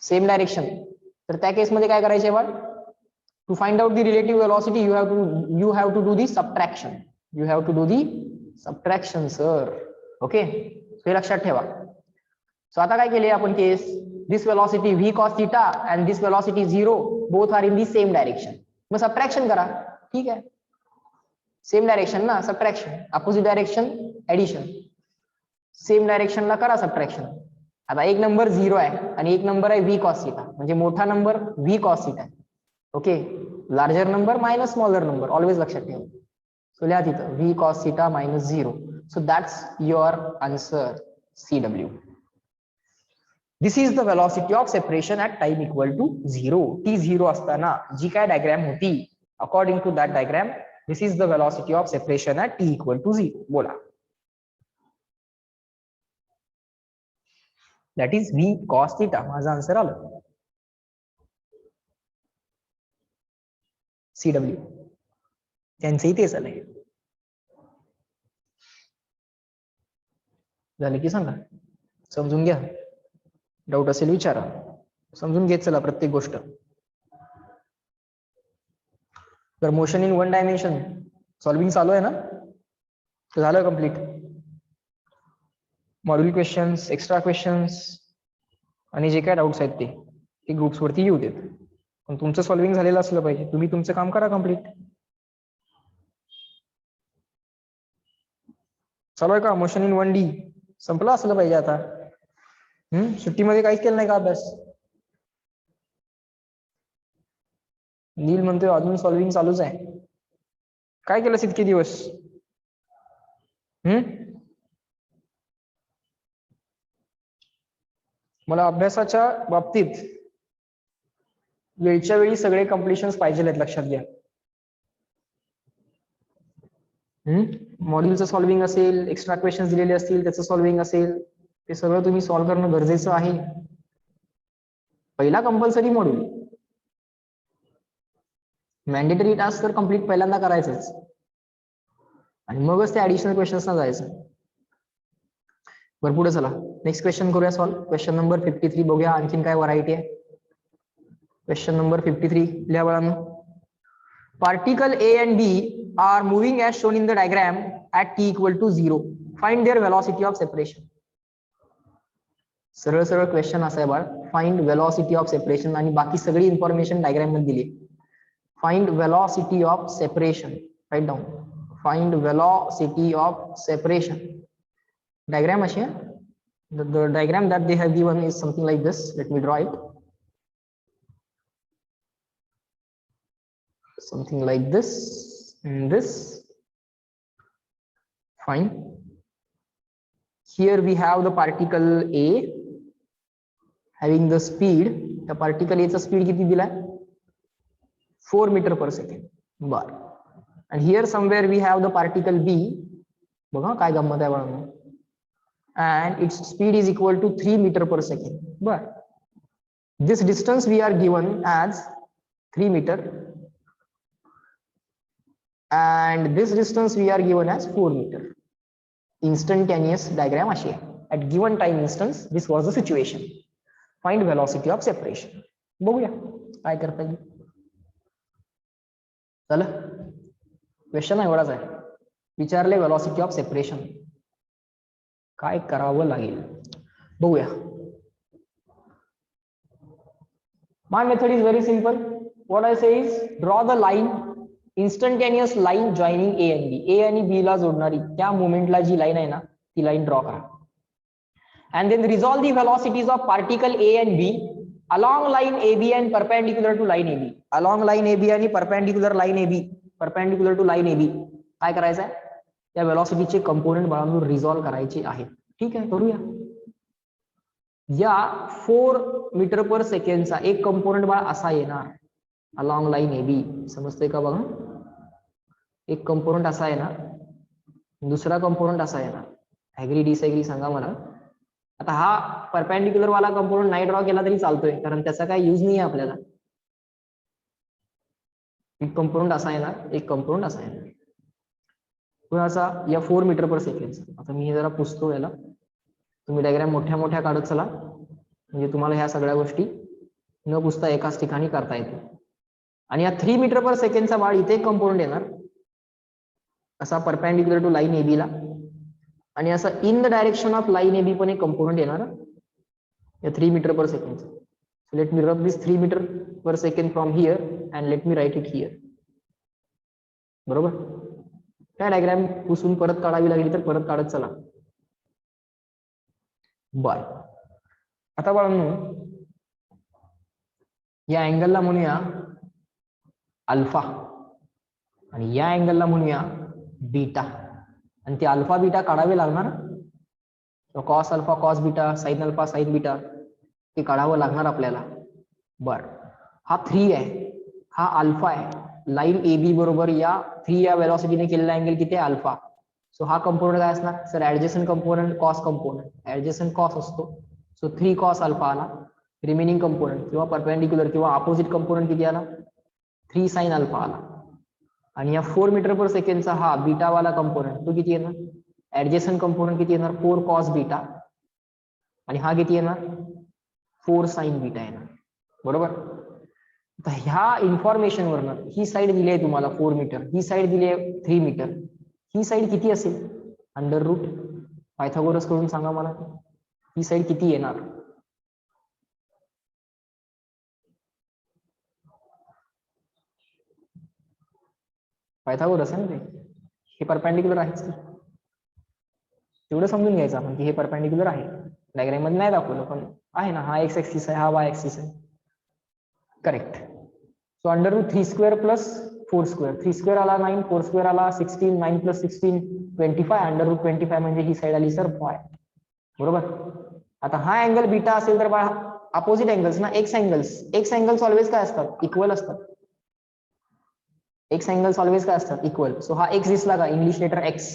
सेम डायरेक्शन, तर त्या केसमध्ये काय करायचे बघ, to find out the relative velocity you have to do the subtraction. You have to do the subtraction sir. Okay, हे लक्षात ठेवा. सो आता काय केले आपण case, this velocity V cos theta and this velocity 0 both are in the same direction. मग subtraction करा. ठीक आहे, सेम डायरेक्शन ना, subtraction. Opposite direction addition, same डायरेक्शनला करा सबट्रॅक्शन. आता एक नंबर 0 आहे आणि एक नंबर आहे व्ही कॉस थिटा, म्हणजे मोठा नंबर व्ही कॉस थिटा आहे. Okay, larger number minus smaller number, always लक्षात ठेवा. सो लिहा तिथं V cos theta minus 0. So that's your answer CW. This is the velocity of separation at time equal to 0. T 0 असताना जी काय diagram होती, according to that diagram this is the velocity of separation at T equal to 0. बोला. That is V cos theta. माझं answer आलं CW. त्यांचंही तेच आलंय. झालं की सांगा, समजून घ्या, डाऊट असेल विचारा, समजून घेत चला प्रत्येक गोष्ट. तर motion in one dimension solving चालू आहे ना, तर झालं complete. Module questions, extra questions आणि जे काय डाऊट्स आहेत ते ग्रुप्स वरती येऊ देत. पण तुमचं सॉल्विंग झालेलं असलं पाहिजे, तुम्ही तुमचं काम करा कम्प्लीट. चालू आहे का मोशन इन 1D? संपलं असलं पाहिजे आता. सुट्टीमध्ये काहीच केलं नाही का अभ्यास? नील म्हणतोय अजून सॉल्विंग चालूच आहे. काय केलंस इतके दिवस? मला अभ्यासाच्या बाबतीत वेळच्या वेळी सगळे कम्प्लिशन्स पाहिजे आहेत, लक्षात घ्या. मॉड्यूलचं सॉल्विंग असेल, एक्स्ट्रा क्वेश्चन्स दिलेले असतील त्याचं सॉल्विंग असेल, ते सगळं तुम्ही सॉल्व्ह करणं गरजेचं आहे. पहिला कंपल्सरी मॉड्यूल, मॅन्डेटरी टास्क तर कम्प्लीट पहिल्यांदा करायचंच आणि मगच ते ऍडिशनल क्वेश्चन्सना जायचं. बरं पुढे चला, नेक्स्ट क्वेश्चन करूया सॉल्व. क्वेश्चन नंबर 53 बघूया आणखीन काय व्हरायटी आहे. क्वेश्चन नंबर 53 लिहा बाळांनो. Particle A and B are moving as shown in the diagram at t equal to 0. Find their velocity of separation. सरळ सरळ क्वेश्चन असा आहे बाळ, फाइंड वेलॉसिटी ऑफ सेपरेशन, आणि बाकी सगळी इन्फॉर्मेशन डायग्राम मध्ये दिली. Find velocity of separation, write down. Find velocity of separation. Diagram अशी आहे. The diagram that they have given is something like this. Let me draw it. Something like this and this. Fine. Here we have the particle A having the speed. The particle A चा speed किती दिलाय? 4 meter per second. बर. And here somewhere we have the particle B. बघा काय गंमत आहे बघा. And its speed is equal to 3 meter per second. But this distance we are given as 3 meter and this distance we are given as 4 meter. Instantaneous diagram अशी आहे. At given time instance this was the situation. Find velocity of separation. बघूया काय करता येईल. चला, question एवढाच आहे. विचारले velocity of separation, काय करावं लागेल बघूया. My method is very simple. What I say is draw the line, instantaneous line joining A and B. A आणि B ला जोडणारी त्या मोमेंटला जी लाईन आहे ना, ती लाईन ड्रॉ करा. And then resolve the velocities of particle A and B along line AB and perpendicular to line AB. Along line AB आणि perpendicular line AB, perpendicular to line AB. काय करायचं आहे? त्या वेलॉसिटीचे component बाळांवर resolve करायचे आहेत. ठीक आहे, करूया. या 4 मीटर पर सेकंडचा एक कंपोनेंट बाळ असा येणार अलॉंग लाईन AB. समजतंय का बघा? एक कंपोनेंट असा येणार, दुसरा कंपोनेंट असा येणार. ऍग्री डिसऍग्री सांगा मला. आता हा परपेंडिक्युलर वाला कंपोनेंट नाही ड्रॉ केला तरी चालतोय, कारण त्याचा काय यूज नाही आहे आपल्याला. एक कंपोनेंट असा येणार, एक कंपोनेंट असा येणार. असा या 4 मीटर पर सेकंड. आता मी हे जरा पुसतो याला, तुम्ही डायग्राम मोठ्या मोठ्या काढत चला, म्हणजे तुम्हाला ह्या सगळ्या गोष्टी न पुसता एकाच ठिकाणी करता येतील. आणि या 3 मीटर पर सेकंडचा बाळ इथे एक कंपोनेंट येणार असा परपेंडिक्युलर टू लाईन AB ला, आणि असा in the direction of line AB पण एक कंपोनेंट येणार या 3 metre per second. So let me rub this 3 metre per second from here and let me write it here. बरोबर. काय डायग्राम पुसून परत काढावी लागली तर परत काढत चला. बर, आता बाळांनो या अँगलला म्हणूया अल्फा आणि या अँगलला म्हणूया बीटा, आणि ते अल्फा बीटा काढावे लागणार. Cos alpha cos beta, sine alpha sign beta ते काढावं लागणार आपल्याला. बर, हा 3 आहे, हा अल्फा आहे. लाईन ए बी बरोबर या 3 या वेलॉसिटीने केलेला अँगल किती आहे? अल्फा. सो हा कंपोनंट काय असणार sir? Adjacent component cos component. Adjacent cos असतो, सो 3 कॉस अल्फा आला. रिमेनिंग कंपोनंट किंवा परपेंडिक्युलर किंवा अपोजिट कंपोनंट किती आला? 3 साइन अल्फा आला. आणि या 4 मीटर पर सेकंडचा हा बीटा वाला कंपोनंट तो किती येणार? ऍडजस्टंट कंपोनंट किती येणार? 4 कॉस बीटा. आणि हा किती येणार? 4 साइन बीटा येणार. बरोबर. तर ह्या इन्फॉर्मेशन वरनं ही साइड दिली आहे तुम्हाला 4 मीटर, ही साइड दिली आहे 3 मीटर, ही साइड किती असेल? अंडर रूट पायथागोरस कडून सांगा मला, ही साइड किती येणार? पायथागोरस आहे ना ते, हे परपेंडिक्युलर आहेच की. तेवढं समजून घ्यायचं आपण की हे परपेंडिक्युलर आहे. डायग्राम मध्ये नाही दाखवलं पण आहे ना, हा एक्स ऍक्सिस आहे, हा वाय ऍक्सिस आहे. Correct. So under root 3 square plus 4 square, 3 square आला 9, 4 स्क्वेअर आला 16, 9 प्लस 16 25, अंडर रूट 25 म्हणजे ही साइड आली सर वाय. बरोबर. आता हा अँगल बीटा असेल तर बघा अपोजिट अँगल्स ना, एक्स अँगल्स ऑलवेज काय असतात? इक्वल असतात. एक्स अँगल्स ऑलवेज काय असतात? इक्वल. सो हा एक्स दिसला का? English letter X.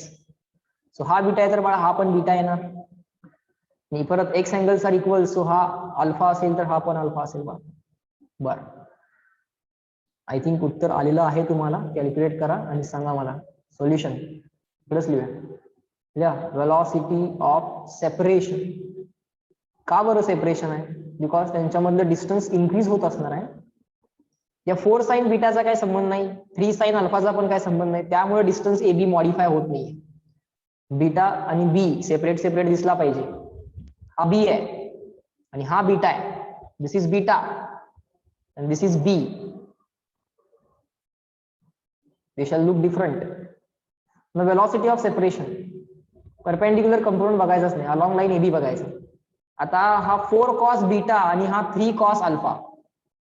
सो हा बीटा आहे तर बाळा हा पण बीटा येणार. आणि परत X angles are equal, so हा अल्फा असेल तर हा पण अल्फा असेल बा. बर, आय थिंक उत्तर आलेलं आहे तुम्हाला. कॅल्क्युलेट करा आणि सांगा मला सोल्युशन. इकडेच लिहूया. Velocity of separation. का बरं सेपरेशन आहे? बिकॉज त्यांच्यामधलं डिस्टन्स इन्क्रीज होत असणार आहे. या 4 साइन बीटाचा काय संबंध नाही, 3 साइन अल्फाचा पण काय संबंध नाही, त्यामुळे डिस्टन्स ए बी मॉडिफाय होत नाही. बीटा आणि बी सेपरेट सेपरेट दिसला पाहिजे. हा बी आहे आणि हा बीटा आहे. This is beta and this is B. They shall look different. The velocity of separation. Perpendicular component बघायचाच नाही, अलॉंग लाईन ए बी बघायचं. आता हा 4 कॉस बीटा आणि हा 3 कॉस अल्फा,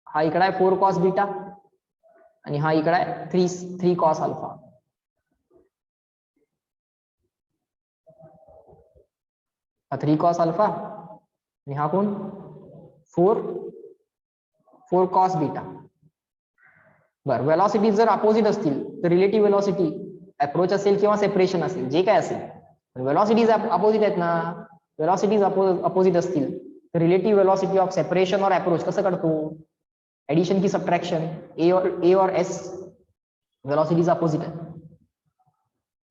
हा इकडे आहे 4 कॉस बीटा आणि हा इकडे आहे 3 कॉस अल्फा. हा 3 कॉस अल्फा आणि हा कोण? 4 कॉस बीटा. बर, वेलॉसिटी जर अपोजिट असतील तर रिलेटिव्ह वेलॉसिटी अप्रोच असेल किंवा सेपरेशन असेल, जे काय असेल, वेलॉसिटीज अपोजिट आहेत ना. वेलॉसिटीज अपोजिट असतील तर रिलेटिव्ह वेलॉसिटी ऑफ सेपरेशन और अप्रोच कसं काढतो? एडिशन की सबट्रैक्शन, ए और एस वेलॉसिटीज अपोजिट आहे.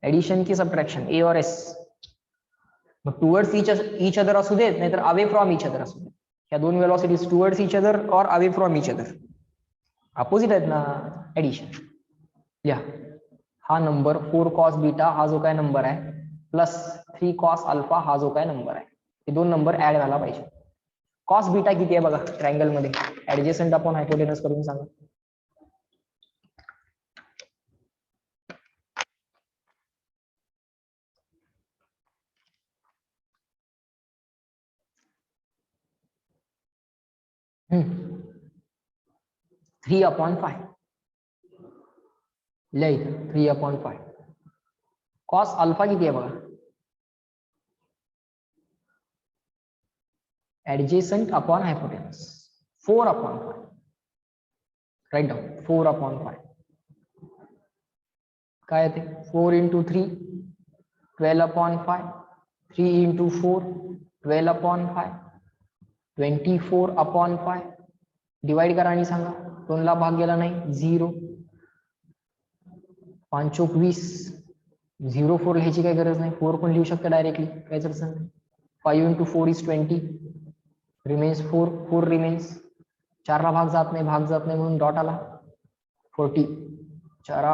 एडिशन की सबट्रैक्शन ए और एस. मग टुवर्ड्स ईच अदर असू देत, नाहीतर अवे फ्रॉम ईच अदर असू देत. ह्या दोन वेलॉसिटीज टुवर्ड्स ईच अदर और away from each other opposite आहेत ना. एडिशन या हा नंबर 4 कॉस बीटा हा जो काय नंबर आहे प्लस 3 कॉस अल्फा हा जो काय नंबर आहे, हे दोन नंबर ऍड झाला पाहिजे. कॉस बीटा किती आहे बघा ट्रायंगल मध्ये? ऍडजस्टंट अपॉन हायपोटेनस करून सांगा. हम्म 3/5 लिहायचं 3/5. कॉस अल्फा किती आहे बघा? Adjacent upon hypotenuse 4/5. Write down 4/5 काय येते? 4 into 3 12/5, 3 into 4 12/5, 24/5. डिवाइड करा आणि सांगा. 2 ला भाग गेला नाही 0, 5 चोक 20, 0 4 लिहायची काही गरज नाही, 4 पण लिहू शकता डायरेक्टली, काहीच अडचण नाही. 5 into 4 is 20, रिमेन्स 4 रिमेन्स. 4 ला भाग जात नाही म्हणून डॉट आला. 40 4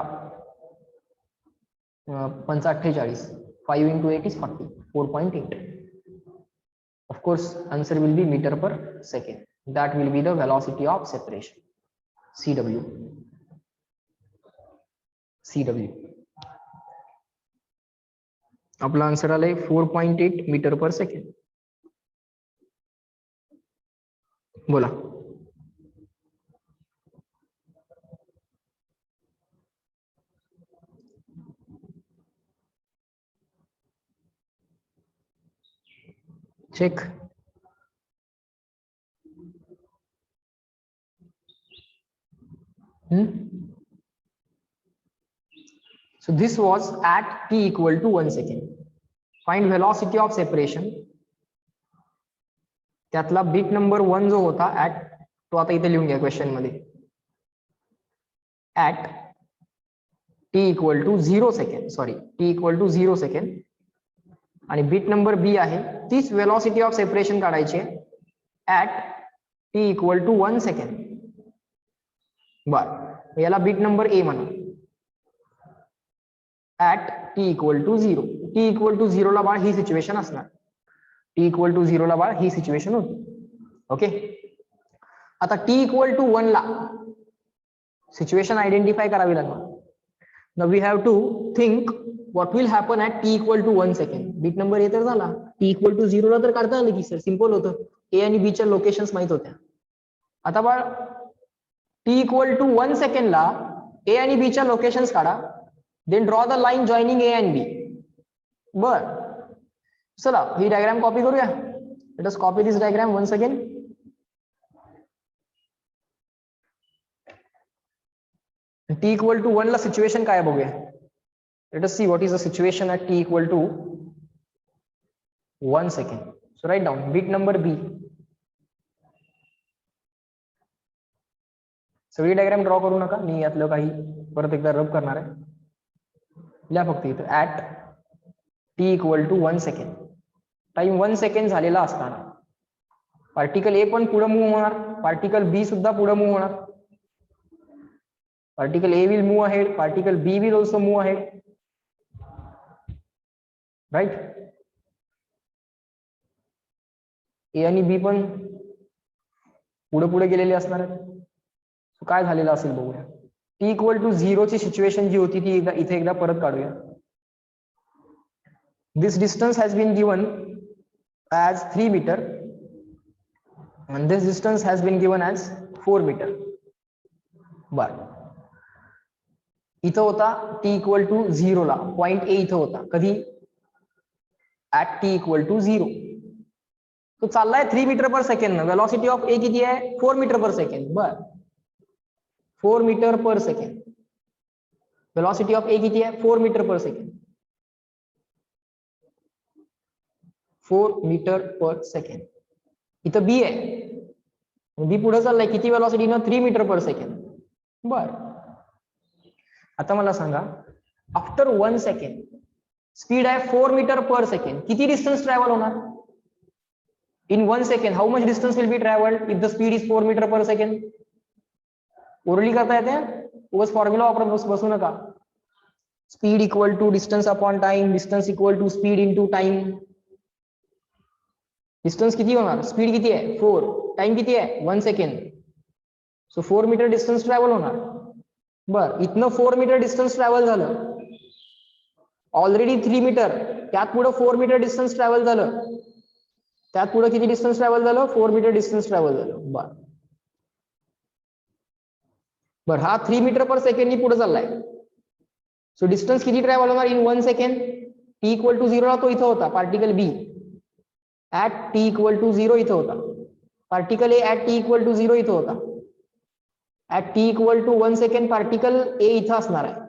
5 48, 5 into 8 is 40, 4.8. Of course, answer will be meter per second. That will be the velocity of separation, CW. CW. आपला आन्सर आलाय 4.8 मीटर पर सेकंड. बोला. Check. So this was at t equal to 1 second. Find velocity of separation. त्यातला bit number 1 जो होता at, तो आता इथे लिहून घ्या क्वेश्चन मध्ये. At t equal to 0 second, sorry t equal to 0 second. आणि बिट नंबर बी आहे तीच वेलॉसिटी ऑफ सेपरेशन काढायची आहे at t equal to 1 second. बर, याला बिट नंबर ए म्हणा. At t equal to 0. t equal to 0 ला बाळ ही सिच्युएशन असणार. t equal to 0 ला बाळ ही सिच्युएशन होती. ओके. आता t equal to 1 ला सिच्युएशन आयडेंटिफाय करावी लागणार. Now we have to think what will happen at t equal to 1 second. Bit number A तर झाला, t equal to 0 ला तर काढता आलं की सर, सिंपल होतं. ए आणि बी च्या लोकेशन्स माहित होत्या. आता बाळ t equal to 1 सेकंड ला ए आणि बी च्या लोकेशन्स काढा. Then draw the line joining A and B. बर, चला ही डायग्राम कॉपी करूया. Let us copy this diagram once again. t equal to 1 ला सिच्युएशन काय बघूया. Let us see what is the situation at t equal to 1 second. So write down bit number B. सगळी diagram draw करू नका, मी यातलं काही परत एकदा रब करणार आहे. लिहा फक्त इथं at t equal to 1 second. Time 1 second झालेला असताना पार्टिकल ए पण पुढे मूव्ह होणार, पार्टिकल बी सुद्धा पुढे मूव्ह होणार. Particle A will move ahead, particle B will also move ahead. Right. A आणि बी पण पुढे पुढे गेलेले असणार आहेत. सो काय झालेलं असेल बघूया. t equal to 0 ची सिच्युएशन जी होती ती इथे एकदा परत काढूया. This distance has been given as 3 meter and this distance has been given as 4 meter. बर, इथं होता t equal to 0 ला पॉइंट ए इथं होता. कधी? at t equal to 0. तो चाललाय 3 metre per second. Velocity of A किती आहे? 4 मीटर पर सेकंड. बर, 4 metre per second. Velocity of A किती आहे? 4 metre per second. 4 metre per second. इथं बी आहे, बी पुढे चाललाय किती वेलॉसिटीनं? 3 मीटर पर सेकंड. बर, आता मला सांगा आफ्टर 1 सेकंड स्पीड आहे 4 मीटर पर सेकंड. किती डिस्टन्स ट्रॅव्हल होणार in 1 second? How much distance will be travelled if the speed is 4 metre per second? Orally करता येते, उगाच फॉर्म्युला वापरत बसू नका. Speed equal to distance upon time, distance equal to speed into time. Distance किती होणार? Speed किती आहे? 4. टाइम किती आहे? 1 second. So 4 metre distance travel होणार. बर, इथनं 4 मीटर डिस्टन्स ट्रॅव्हल झालं. ऑलरेडी 3 मीटर, त्यात पुढे 4 मीटर डिस्टन्स ट्रॅव्हल झालं. त्यात पुढे किती डिस्टन्स ट्रॅव्हल झालं? 4 मीटर डिस्टन्स ट्रॅव्हल झालं. बर बर, हा 3 मीटर पर सेकंड पुढे चाललाय. सो डिस्टन्स किती ट्रॅव्हल होणार in 1 second? t equal to 0 ला तो इथं होता, particle B. At t equal to 0 इथं होता. Particle A at t equal to 0 इथं होता. At t equal to 1 second particle A इथं असणार आहे.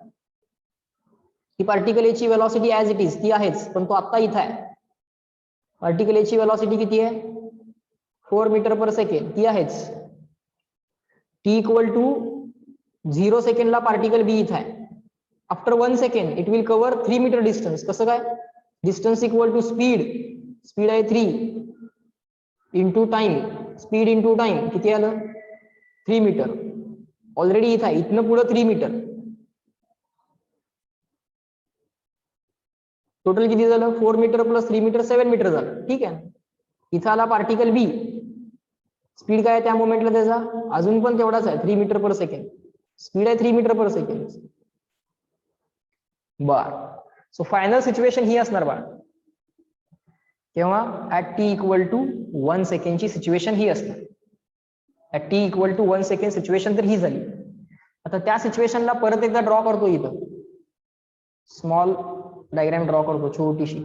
ही पार्टिकल ए ची वेलॉसिटी ऍज इट इज ती आहेच, पण तो आता इथं आहे. पार्टिकल ए ची वेलॉसिटी किती आहे? 4 मीटर पर सेकंड, ती आहेच. t इक्वल टू 0 सेकंडला पार्टिकल बी इथं आहे. After 1 second it will cover 3 metre distance. कसं काय? Distance equal to speed, speed आहे 3 into time, speed into time किती आलं? 3 मीटर. ऑलरेडी इथं आहे, इथनं पुढे 3 मीटर. टोटल किती झालं? 4 मीटर प्लस 3 मीटर 7 मीटर झालं. ठीक आहे. इथं आला पार्टिकल बी. स्पीड काय आहे त्या मोमेंटला त्याचा? अजून पण तेवढाच आहे, 3 मीटर पर सेकंड. स्पीड आहे 3 मीटर पर सेकंड. बर. सो फायनल सिच्युएशन ही असणार बाळ. केव्हा? ऍट टी इक्वल टू 1 सेकंडची सिच्युएशन ही असणार. At T equal to 1 second situation तर ही झाली. आता त्या सिच्युएशनला परत एकदा ड्रॉ करतो इथं. स्मॉल डायग्राम ड्रॉ करतो छोटीशी.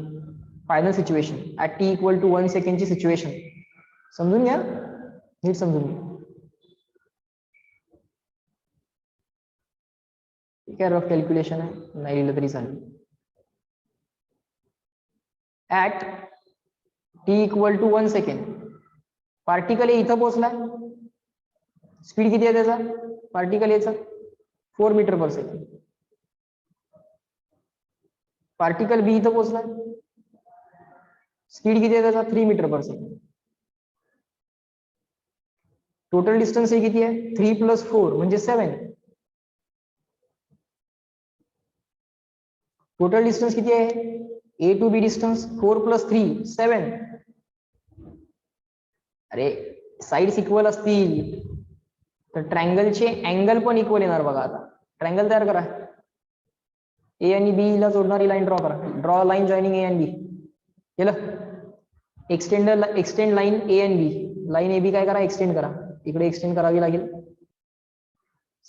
Final situation at T equal to 1 सेकंडची सिच्युएशन समजून घ्या, नीट समजून घ्या. ठीक आहे, रफ कॅल्क्युलेशन आहे, नाही लिहिलं तरी चालेल. At T equal to 1 second particle A इथं पोहोचलाय. स्पीड किती आहे त्याचा? पार्टिकल एचा 4 metre per second. Particle B इथं पोहोचलाय. स्पीड किती आहे त्याचा? 3 metre per second. Total distance हे किती आहे? 3 + 4 म्हणजे 7. टोटल डिस्टन्स किती आहे? ए टू बी डिस्टन्स 4 + 3 7. अरे साइड्स इक्वल असतील तर ट्रायंगलचे अँगल पण इक्वल येणार बघा. आता ट्रायंगल तयार करा. ए आणि बी ला जोडणारी लाईन ड्रॉ करा. ड्रॉ लाईन जॉईनिंग ए आणि बी. केलं? एक्सटेंड लाईन ए आणि बी. लाईन ए बी काय करा? एक्सटेंड करा. इकडे एक्सटेंड करावी लागेल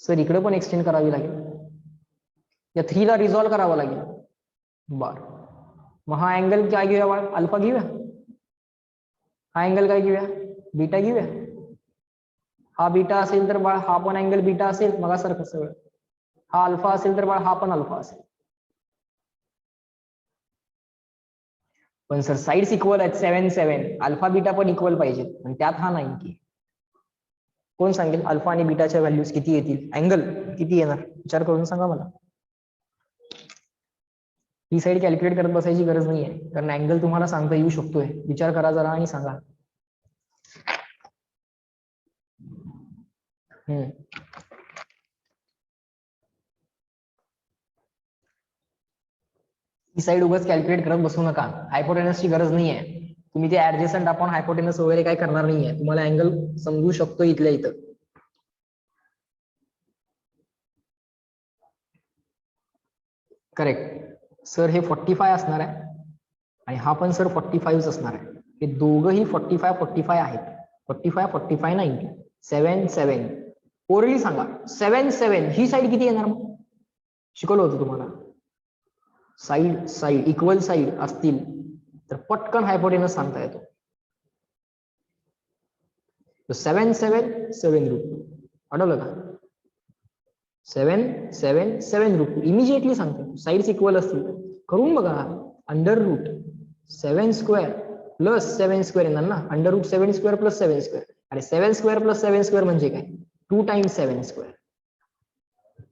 सर, इकडे पण एक्सटेंड करावी लागेल. या 3 ला रिझॉल्व्ह करावं लागेल. बर. मग हा अँगल काय घेऊया बाळ? अल्फा घेऊया. हा अँगल काय घेऊया? बीटा घेऊया. हा बीटा असेल तर बाळ हा पण अँगल बीटा असेल मगासारखं सगळं. हा अल्फा असेल तर बाळ हा पण अल्फा असेल. पण सर साइड्स इक्वल आहेत 7 7. अल्फा बीटा पण इक्वल पाहिजेत पण त्यात हा नाही की. कोण सांगेल अल्फा आणि बीटाच्या व्हॅल्यूज किती येतील? अँगल किती येणार? विचार करून सांगा मला. ही साईड कॅल्क्युलेट करत बसायची गरज नाहीये, कारण अँगल तुम्हाला सांगता येऊ शकतोय. विचार करा जरा आणि सांगा. ही साईड उगाच कॅल्क्युलेट करत बसू नका. हायपोटेनसची गरज नाहीये. तुम्ही ते ऍडजस्टंट आपण हायपोटेनस वगैरे काय करणार नाहीये. तुम्हाला अँगल समजू शकतो इथल्या इथं. करेक्ट सर, हे 45 असणार आहे आणि हा पण सर 45 असणार आहे. हे दोघंही 45 45 आहेत. 45 45 90 7 7. ओरली सांगा 7 7 ही साईड किती येणार? मग शिकवलं होतं तुम्हाला. साईड इक्वल साईड असतील तर पटकन हायपोटेनस सांगता येतो. 7 7 7√2 आठवलं का? 7 7 7√2 इमिजिएटली सांगतो. साईड्स इक्वल असतील करून बघा. √7² + 7² येणार ना. √7² + 7². अरे 7² + 7² म्हणजे काय? 2 × 7².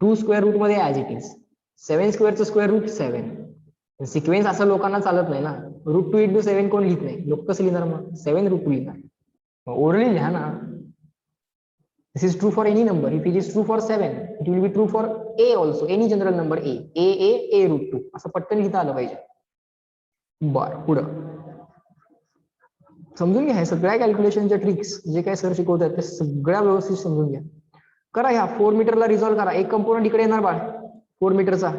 2 स्क्वेअर रूट मध्ये ऍज इट इज. 7² चं स्क्वेअर रूट 7. सिक्वेन्स असं लोकांना चालत नाही ना. √2 × 7 कोण लिहित नाही. लोक कसं लिहिणार मग? 7√2 लिहिणार. ओरली लिहा ना. This is true for any number. If it is true for 7, it will be true for a also. Any general number a. a√2 असं पटकन लिहिता आलं पाहिजे. बर पुढं समजून घ्या. सगळ्या कॅल्क्युलेशनच्या ट्रिक्स जे काय सर शिकवतात ते सगळ्या व्यवस्थित समजून घ्या. करा ह्या 4 मीटरला रिझॉल्व्ह करा. एक कंपोनंट इकडे येणार बाळ 4 मीटरचा.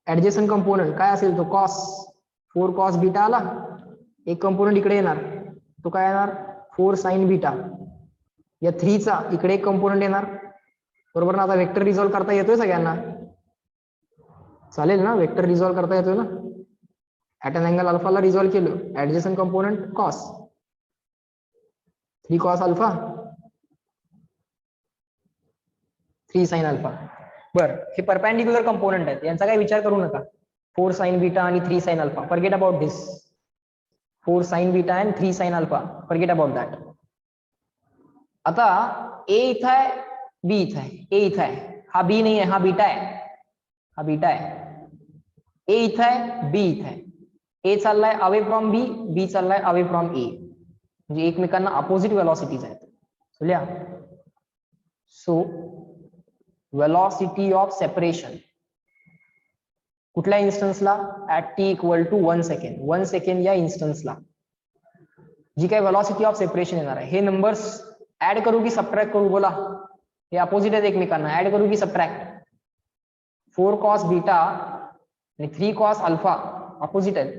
ऍडजेसंट कंपोनंट काय असेल तो कॉस 4 कॉस बीटा आला. एक कंपोनंट इकडे येणार तो काय येणार 4 साइन बीटा. या 3 चा इकडे एक कंपोनंट येणार बरोबर ना. आता वेक्टर रिझॉल्व्ह करता येतोय सगळ्यांना? चालेल ना. वेक्टर रिझॉल्व्ह करता येतोय ना. ऍट अन अँगल अल्फाला रिझॉल्व्ह केलं. Adjacent component cos 3 cos alpha 3 sine alpha. बरं हे परपॅन्डिक्युलर कंपोनंट आहेत. यांचा काही विचार करू नका. 4 साइन बीटा आणि 3 sine alpha. Forget about this. 4 sign beta and 3 sine alpha. Forget about that. आता ए इथं आहे, बी इथं आहे. ए इथं आहे, हा बी नाही आहे, हा बीटा आहे. हा बीटा आहे. ए इथं आहे, बी इथं आहे. ए चाललाय अवे फ्रॉम बी, बी चाललाय अवे फ्रॉम ए. म्हणजे एकमेकांना अपोजिट वेलॉसिटीज आहेत. लिहा. सो वेलॉसिटी ऑफ सेपरेशन कुठल्या इन्स्टन्सला? At T equal to 1 second. 1 second या इन्स्टन्सला जी काही वेलॉसिटी ऑफ सेपरेशन येणार आहे. हे नंबर्स ऍड करू की सबट्रॅक्ट करू? बोला. हे अपोजिट आहेत एकमेकांना. ऍड करू की सबट्रॅक्ट? 4 cos बीटा आणि 3 cos अल्फा ऑपोजिट आहेत.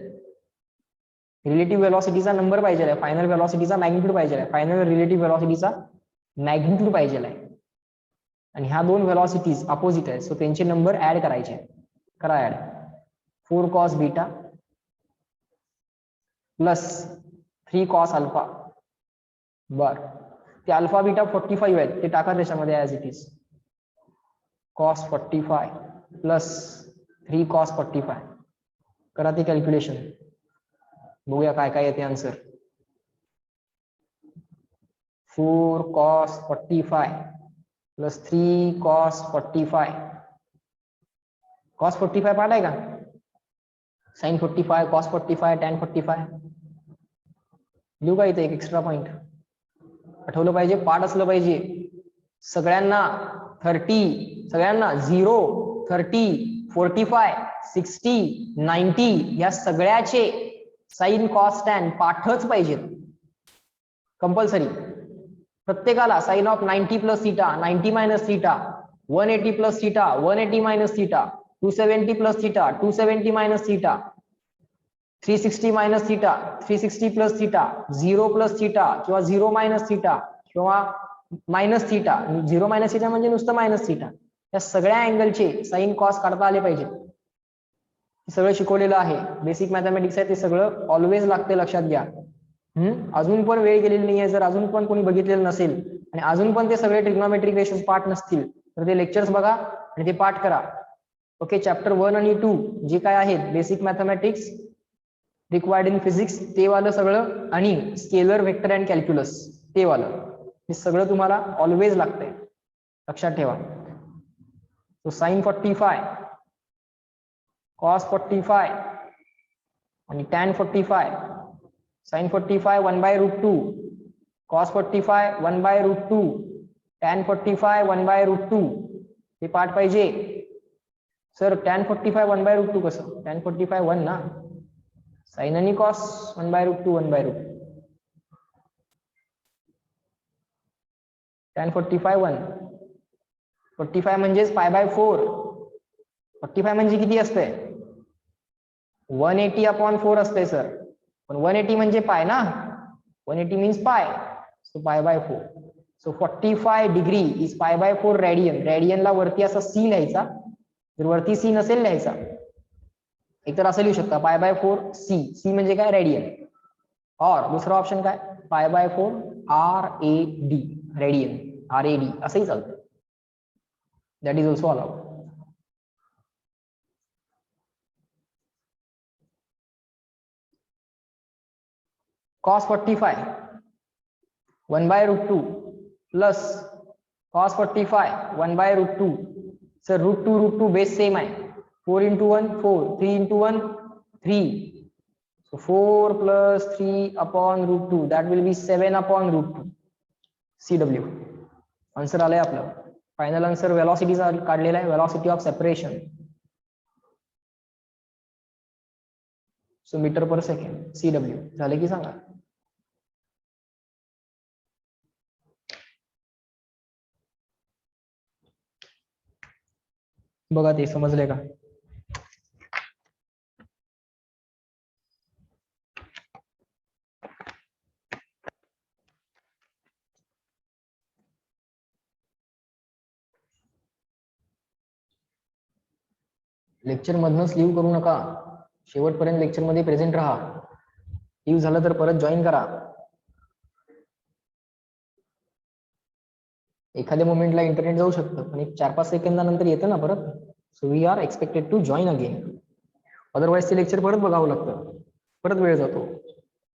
रिलेटिव्ह व्हेलॉसिटीचा नंबर पाहिजे आहे, फायनल व्हेलॉसिटीचा मॅग्निट्यूड पाहिजे आहे, फायनल रिलेटिव्ह व्हेलॉसिटीचा मॅग्निट्यूड पाहिजे आहे. आणि ह्या दोन व्हेलॉसिटीज अपोजिट आहेत, सो त्यांचे नंबर ऍड करायचे. करा add. 4 cos beta plus 3 cos alpha. बर, ते अल्फा बीटा 45 आहेत, ते टाका त्याच्यामध्ये as it is. cos 45 plus 3 cos 45. करा ते कॅल्क्युलेशन, बघूया काय काय येते answer. 4 cos 45 plus 3 cos 45. cos 45 पाहिलाय का? sin 45, cos 45, tan 45. लिहू का इथे एक एक्स्ट्रा पॉइंट? आठवलं पाहिजे, पाठ असलं पाहिजे सगळ्यांना. 30 सगळ्यांना, 0, 30, 45, 60, 90 या सगळ्याचे साइन कॉस टॅन पाठच पाहिजेत कंपल्सरी. प्रत्येकाला sine of 90 plus theta, 90 minus theta, 180 plus theta, 180 minus theta, 270 plus theta, 270 minus theta, 360 minus theta, 360 plus theta, 0 plus theta किंवा 0 मायनस थीटा किंवा मायनस थीटा. 0 मायनस थीटा म्हणजे नुसतं मायनस थीटा. या सगळ्या अँगलचे sine cos काढता आले पाहिजे. सगळं शिकवलेलं आहे, बेसिक मॅथमॅटिक्स आहे, ते सगळं ऑलवेज लागते, लक्षात घ्या. अजून पण वेळ गेलेली नाहीये. जर अजून पण कोणी बघितलेलं नसेल आणि अजून पण ते सगळे ट्रिग्नोमेट्रिक रेशोज पाठ नसतील तर ते लेक्चर्स बघा आणि ते पाठ करा. ओके, चॅप्टर 1 आणि 2 जे काय आहेत basic mathematics required in physics ते वालं सगळं, आणि स्केलर, वेक्टर अँड कॅल्क्युलस ते वालं, हे सगळं तुम्हाला ऑलवेज लागतंय, लक्षात ठेवा. तो साइन 45, cos 45 आणि tan 45. sin 45 1/√2, cos 45 1/√2, tan 45 1/√2. हे पाठ पाहिजे सर. tan 45 1/√2 कसं? tan 45 1 ना, साइन आणि cos 1/√2 1/√2. tan 45 1, 45 म्हणजेच π/4. 45 म्हणजे किती असते? 180/4 असते सर. पण 180 म्हणजे पाय ना, 180 means pi, so π/4. So 45 degree is π/4 radian. रेडियनला वरती असा सी लिहायचा, जर वरती सी नसेल लिहायचा, एकतर असं लिहू शकता π/4 सी. सी म्हणजे काय? रेडियन. और दुसरा ऑप्शन काय? π/4 RAD, रेडियन, RAD असंही चालतं. That is also allowed. cos 45 1/√2 plus cos 45 1/√2. Sir √2 base same आहे. 4 into 1 4, 3 into 1 3. So 4 plus 3/√2, that will be 7/√2. CW answer आलाय आपलं. फायनल आन्सर वेलॉसिटीचा काढलेला आहे, velocity of separation. So metre per second, CW झाले की सांगा. बघा ते समजले का? लेक्चर मधनच लीव करू नका, शेवटपर्यंत लेक्चर मध्ये प्रेझेंट राहा. लीव झालं तर परत जॉईन करा. एखाद्या मोमेंटला इंटरनेट जाऊ शकतं, पण एक 4-5 सेकंदानंतर येतं ना परत. So we are expected to join again. Otherwise ते लेक्चर परत बघावं लागतं, परत वेळ जातो.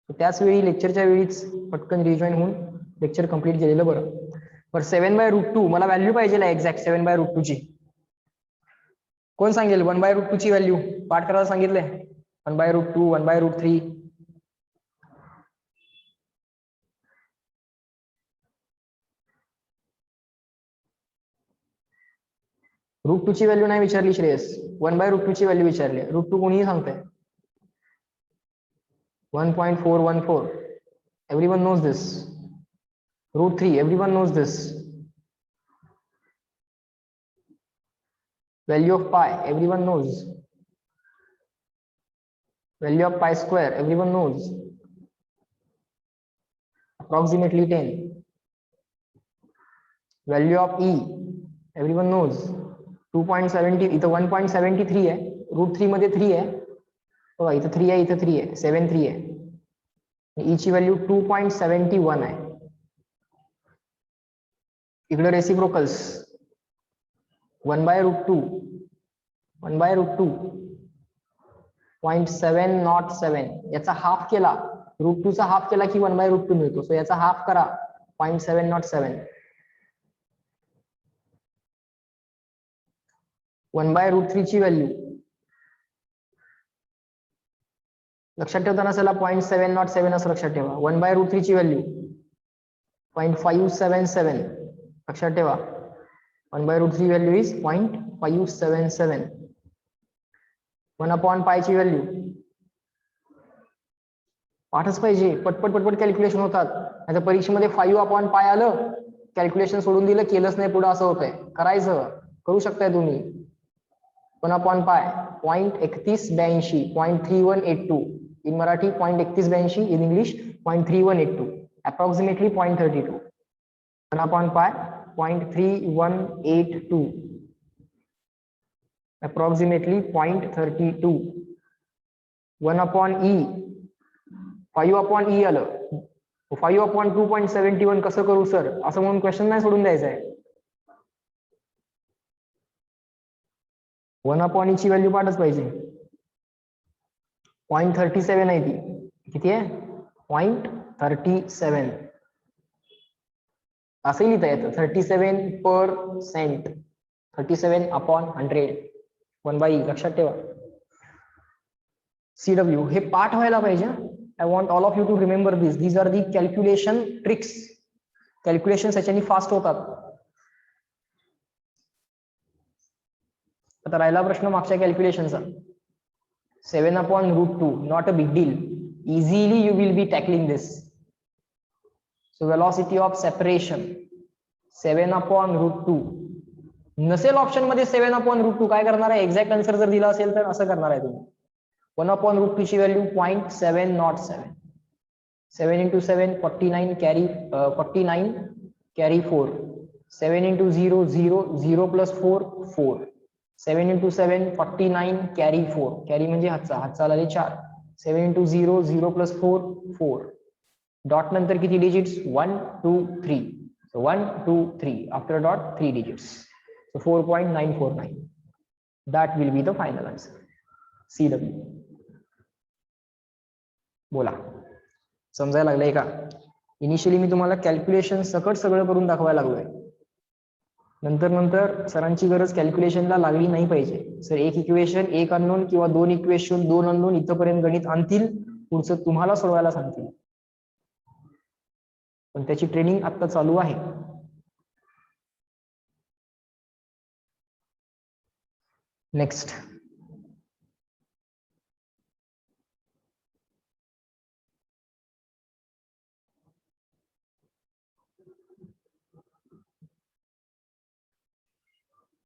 त्याच वेळी लेक्चरच्या वेळीच पटकन रिजॉईन होऊन लेक्चर कंप्लीट केलेलं बरं. पर 7/√2 मला व्हॅल्यू पाहिजे एक्झॅक्ट 7/√2 ची. कोण सांगेल 1/√2 ची व्हॅल्यू? पाठ करायला सांगितलंय. 1/√2, 1/√3. √2 ची व्हॅल्यू नाही विचारली श्रेयस, 1/√2 ची व्हॅल्यू विचारली. √2 कोणीही सांगतंय. 1.414. Everyone knows this. √3, everyone knows this. Value of pi, everyone knows. Value of pi square, everyone knows. Approximately 10. Value of E, everyone knows. 2.70, इथं 1.73 आहे. √3 मध्ये 3 आहे. बघा इथं 3 आहे, इथं 3 आहे. 7 3 आहे. E ची व्हॅल्यू 2.71 आहे. इकडे रेसिप्रोकल्स 1/√2 0.707 याचा हाफ केला, √2 चा हाफ केला की 1/√2 मिळतो. सो याचा हाफ करा 0.707. 1/√3 ची व्हॅल्यू लक्षात ठेवताना त्याला 0.707 असं लक्षात ठेवा. 1/√3 ची व्हॅल्यू 0.577 लक्षात ठेवा. 1/√3 व्हॅल्यू इज 0.577. 1/π ची व्हॅल्यू पाठच पाहिजे, पटपट कॅल्क्युलेशन होतात. आता परीक्षेमध्ये 5/π आलं, कॅल्क्युलेशन सोडून दिलं, केलंच नाही पुढे, असं होतंय. करायचं, करू शकताय तुम्ही. 1/π 0.3182 0.3182 in Marathi, 0.3182 in English 0.3182 approximately 0.32. 1/π 0.3182 approximately 0.32. 1/e 5/e आलं, 5/2.71 कसं करू सर असं म्हणून क्वेश्चन नाही सोडून द्यायचं आहे. 1/e ची व्हॅल्यू पाठच पाहिजे. 0.37 आहे ती. किती आहे? 0.37 असं लिहिता येतं. 37%, 37/100 1/e लक्षात ठेवा. CW हे पाठ व्हायला पाहिजे. I want all of you to remember this. These are the calculation tricks. Calculations याच्यानी फास्ट होतात. आता राहिला प्रश्न मागच्या कॅल्क्युलेशनचा. 7/√2 not a big deal. Easily you will be tackling this. So velocity of separation 7/√2. नसेल ऑप्शन मध्ये 7/√2 काय करणार आहे? एक्झॅक्ट आन्सर जर दिला असेल तर असं करणार आहे तुम्ही. 1/√2 ची value 0.707. 7 into 7 49 carry 49 carry 4. 7 into 0 0 0 plus 4 4. 7 into 7 49 carry 4. carry म्हणजे हातचा आले 4. 7 into 0 0 plus 4 4. डॉट नंतर किती digits? 1 2 3. So 1 2 3 after dot 3 digits. So 4.949. That will be the final answer. CW. बोला, समजायला लागलंय का? इनिशियली मी तुम्हाला कॅल्क्युलेशन सकट सगळं करून दाखवायला लागलोय. नंतर सरांची गरज कॅल्क्युलेशनला लागली नाही पाहिजे. सर एक इक्वेशन, एक अननोन किंवा 2 इक्वेशन 2 अननोन इथपर्यंत गणित आणतील, पुढचं तुम्हाला सोडवायला सांगतील. पण त्याची ट्रेनिंग आता चालू आहे. नेक्स्ट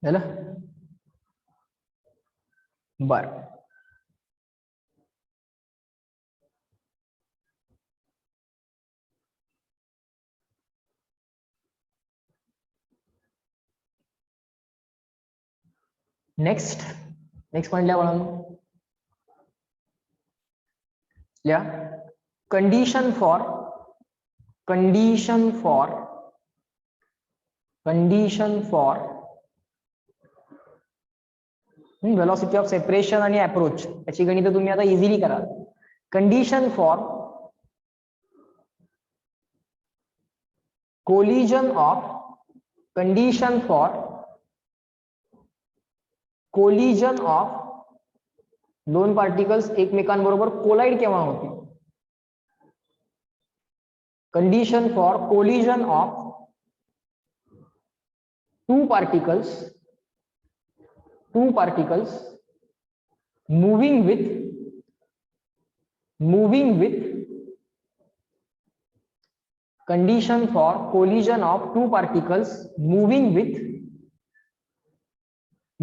झालं? बर, नेक्स्ट पॉइंटला वळून या condition for velocity of separation आणि अप्रोच याची गणित तुम्ही आता इझिली कराल. कंडिशन फॉर कोलिजन ऑफ दोन पार्टिकल्स एकमेकांबरोबर कोलाइड केव्हा होते? Condition for collision of two particles moving with condition for collision of two particles moving with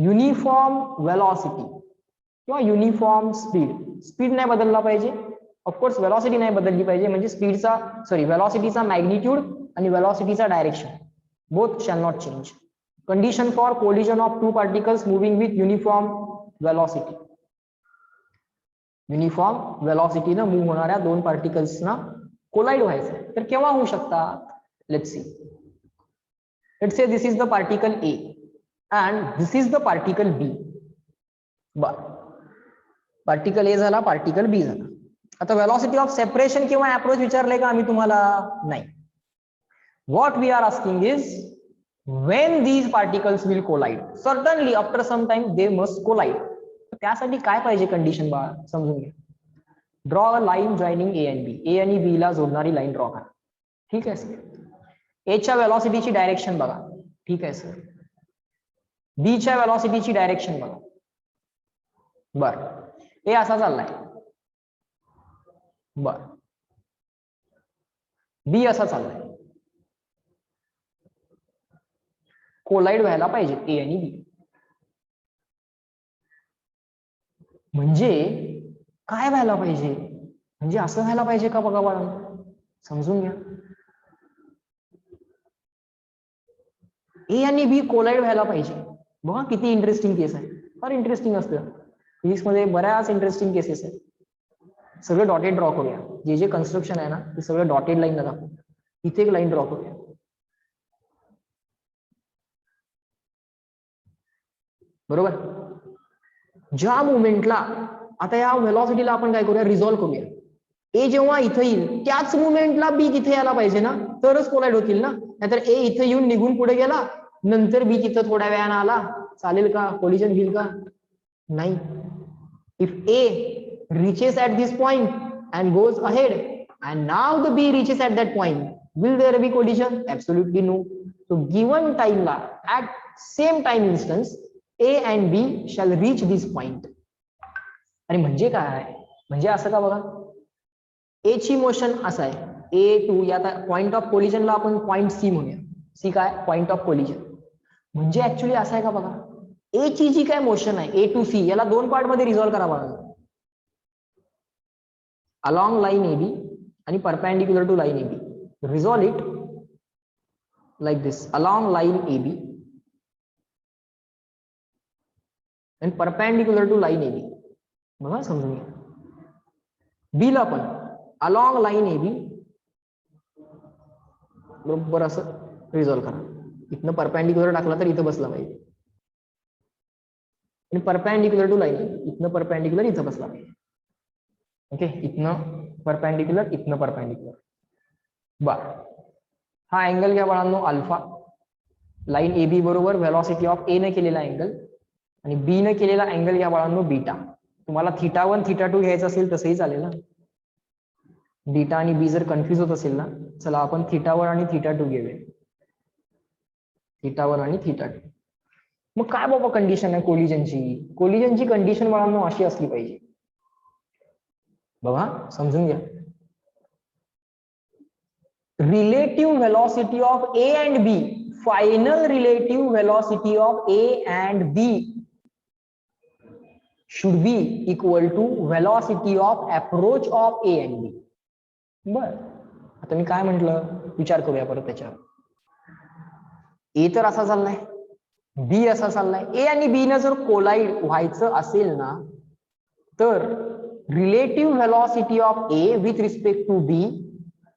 uniform velocity किंवा युनिफॉर्म स्पीड नाही बदलला पाहिजे, ऑफकोर्स वेलॉसिटी नाही बदलली पाहिजे, म्हणजे वेलॉसिटीचा मॅग्निट्यूड आणि वेलॉसिटीचा direction both shall not change. Condition for collision of two particles moving with uniform velocity. Uniform वेलॉसिटीनं मूव्ह होणाऱ्या दोन पार्टिकल्सना कोलाइड व्हायचं तर केव्हा होऊ शकतात? Let's see. Let's say this is the particle A and this is the particle B. बर, पार्टिकल ए झाला, पार्टिकल बी झाला. आता वेलॉसिटी ऑफ सेपरेशन किंवा अप्रोच विचारलंय का आम्ही तुम्हाला? नाही. What we are asking is when these particles will collide, certainly after some time they must collide. त्यासाठी काय पाहिजे कंडिशन बाळा? समजून घ्या. Draw a line joining A and B. A आणि बी ला जोडणारी लाईन ड्रॉ करा. ठीक आहे सर. ए च्या वेलॉसिटीची डायरेक्शन बघा. ठीक आहे सर. बी च्या वेलॉसिटीची डायरेक्शन बघा. बर, ए असा चाललाय. बर, बी असा चाललाय. कोलाइड व्हायला पाहिजे ए आणि बी. म्हणजे काय व्हायला पाहिजे? म्हणजे असं व्हायला पाहिजे का? बघा बाळांनो, समजून घ्या. ए आणि बी कोलाइड व्हायला पाहिजे. बघा किती इंटरेस्टिंग केस आहे. फार इंटरेस्टिंग असतं फिजिक्स मध्ये, बऱ्याच इंटरेस्टिंग केसेस आहेत. सगळं डॉटेड ड्रॉ करूया. जे जे कन्स्ट्रक्शन आहे ना ते सगळं डॉटेड लाईन न दाखवू. इथे एक लाईन ड्रॉ करूया. बरोबर. ज्या मुवमेंटला, आता या व्हेलॉसिटीला आपण काय करूया? रिझॉल्व्ह करूया. ए जेव्हा इथे येईल त्याच मुवमेंटला बी तिथे यायला पाहिजे ना, तरच कोलाइड होतील ना. नाहीतर ए इथे येऊन निघून पुढे गेला, नंतर बी तिथं थोड्या वेळानं आला, चालेल का? कोलिजन होईल का? नाही. If A reaches at this point and goes ahead and now the B reaches at that point, will there be collision? Absolutely no. So given time la, at same time instance A and B shall reach this point. आणि म्हणजे काय? म्हणजे असं का? बघा, ए ची motion असं आहे, ए टू, या पॉइंट ऑफ कोलिजनला आपण पॉइंट सी म्हणूया. सी काय? Point of collision. म्हणजे ऍक्च्युली असं आहे का? बघा, ए ची जी काय मोशन आहे ए टू सी, याला दोन पार्ट मध्ये रिझॉल्व्ह करा बघा. along line AB and perpendicular to line AB. Resolve it like this. Along line AB and perpendicular to line AB. बघा समजून घ्या. बी ला पण along line AB बरोबर असं रिझॉल्व्ह करा. इथनं परपेंडिक्युलर टाकला तर इथं बसला पाहिजे. आणि परपेंडिक्युलर टू लाईन, इथनं परपेंडिक्युलर इथं बसला पाहिजे. ओके, इथनं परपेंडिक्युलर, इथनं परपेंडिक्युलर. बर, हा अँगल घ्या बाळांनो अल्फा. लाईन ए बी बरोबर व्हेलॉसिटी ऑफ ए ने केलेला अँगल आणि बी ने केलेला अँगल घ्या बाळांनो बीटा. तुम्हाला θ1 θ2 घ्यायचं असेल तसंही चालेल ना. बीटा आणि बी जर कन्फ्युज होत असेल ना, चला आपण θ1 आणि θ2 घेऊया. θ1 आणि θ2. मग काय बाबा कंडिशन आहे कोलिजनची? कोलिजनची कंडिशन बाळांनो अशी असली पाहिजे. बघा समजून घ्या. Relative velocity of A and B, final relative velocity of A and B should be equal to velocity of approach of A and B. बर, आता मी काय म्हंटल, विचार करूया परत त्याच्यावर. ए तर असा चाललाय, बी असा चाललाय. ए आणि बी न जर कोलाइड व्हायचं असेल ना, तर relative velocity of A with respect to B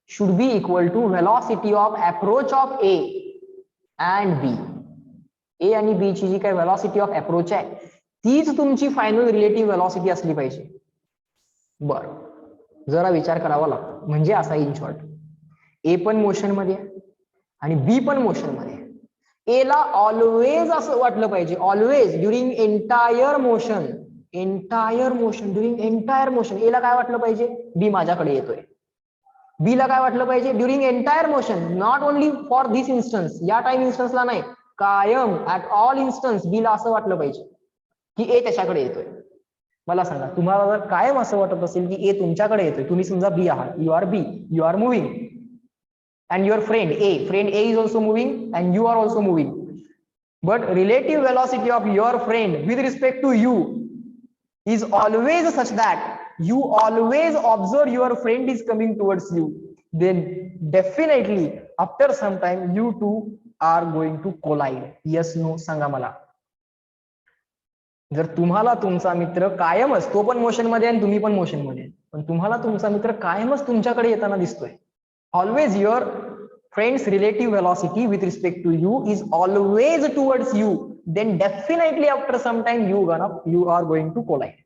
should be equal to velocity of approach of A and B. ए आणि बी ची जी काही व्हेलॉसिटी ऑफ अप्रोच आहे तीच तुमची फायनल रिलेटिव्ह व्हेलॉसिटी असली पाहिजे. बर, जरा विचार करावा लागतो. म्हणजे असा इन शॉर्ट, ए पण मोशन मध्ये आणि बी पण मोशन मध्ये. ए ला ऑलवेज असं वाटलं पाहिजे, always during entire motion during entire motion A ला काय वाटलं पाहिजे? बी माझ्याकडे येतोय. बी ला काय वाटलं पाहिजे? During entire motion, not only for this instance, या टाइम इन्स्टन्सला नाही, कायम ऍट ऑल इन्स्टन्स बी ला असं वाटलं पाहिजे की ए त्याच्याकडे येतोय. मला सांगा, तुम्हाला जर कायम असं वाटत असेल की ए तुमच्याकडे येतोय, तुम्ही समजा बी आहात, you are B, you are moving and your friend A is also moving and you are also moving. but relative velocity of your friend with respect to you is always such that you always observe your friend is coming towards you, then definitely after some time you two are going to collide. Yes, no, सांगा मला. जर तुम्हाला तुमचा मित्र कायमच, तो पण motion मध्ये आणि तुम्ही पण मोशन मध्ये, पण तुम्हाला तुमचा मित्र कायमच तुमच्याकडे येताना दिसतोय, always your friend's relative velocity with respect to you is always towards you, then definitely after some time you are going to collide.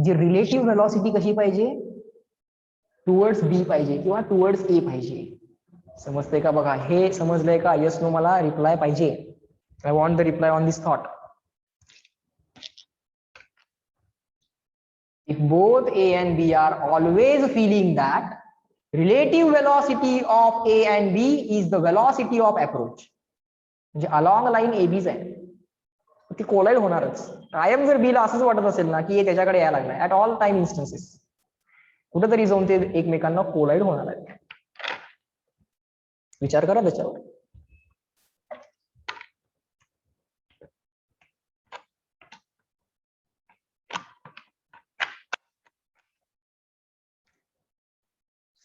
जी रिलेटिव्ह व्हेलॉसिटी कशी पाहिजे, टुवर्ड्स बी पाहिजे किंवा टुवर्ड्स ए पाहिजे. समजतंय का बघा, हे समजलंय का? यस नो मला रिप्लाय पाहिजे. I want the reply on this thought. If both A and B are always feeling that relative velocity of A and B is the velocity of approach, म्हणजे along line एबीच आहे, ती collide होणारच. कायम जर बीला असंच वाटत असेल ना की त्याच्याकडे यायला लागलाय, ऍट ऑल टाइम इन्स्टन्सेस कुठेतरी जाऊन ते एकमेकांना कोलाइड होणार आहे. विचार करा त्याच्यावर.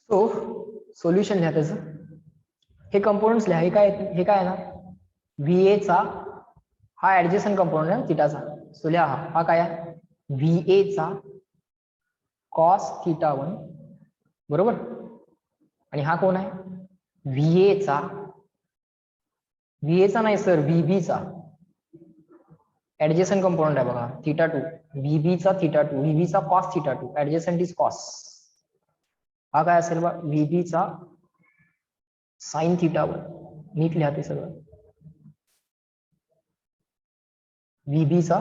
सो सोल्युशन लिहा त्याचं. हे कंपोनंट्स लिहा. हे काय आहे ना, VA चा हा ऍडजस्टंट कंपोनंट आहे थिटाचा. सो लिहा हा काय आहे, VA चा कॉस थीटा 1 बरोबर. आणि हा कोण आहे, VA चा नाही सर, VB चा ऍडजस्टंट कंपोनंट आहे बघा, थीटा 2. VB चा थीटा 2, VB चा cos theta 2, adjacent is cos. हा काय असेल बा, VB चा साइन थीटा 1. नीट लिहा ते सगळं. VB चा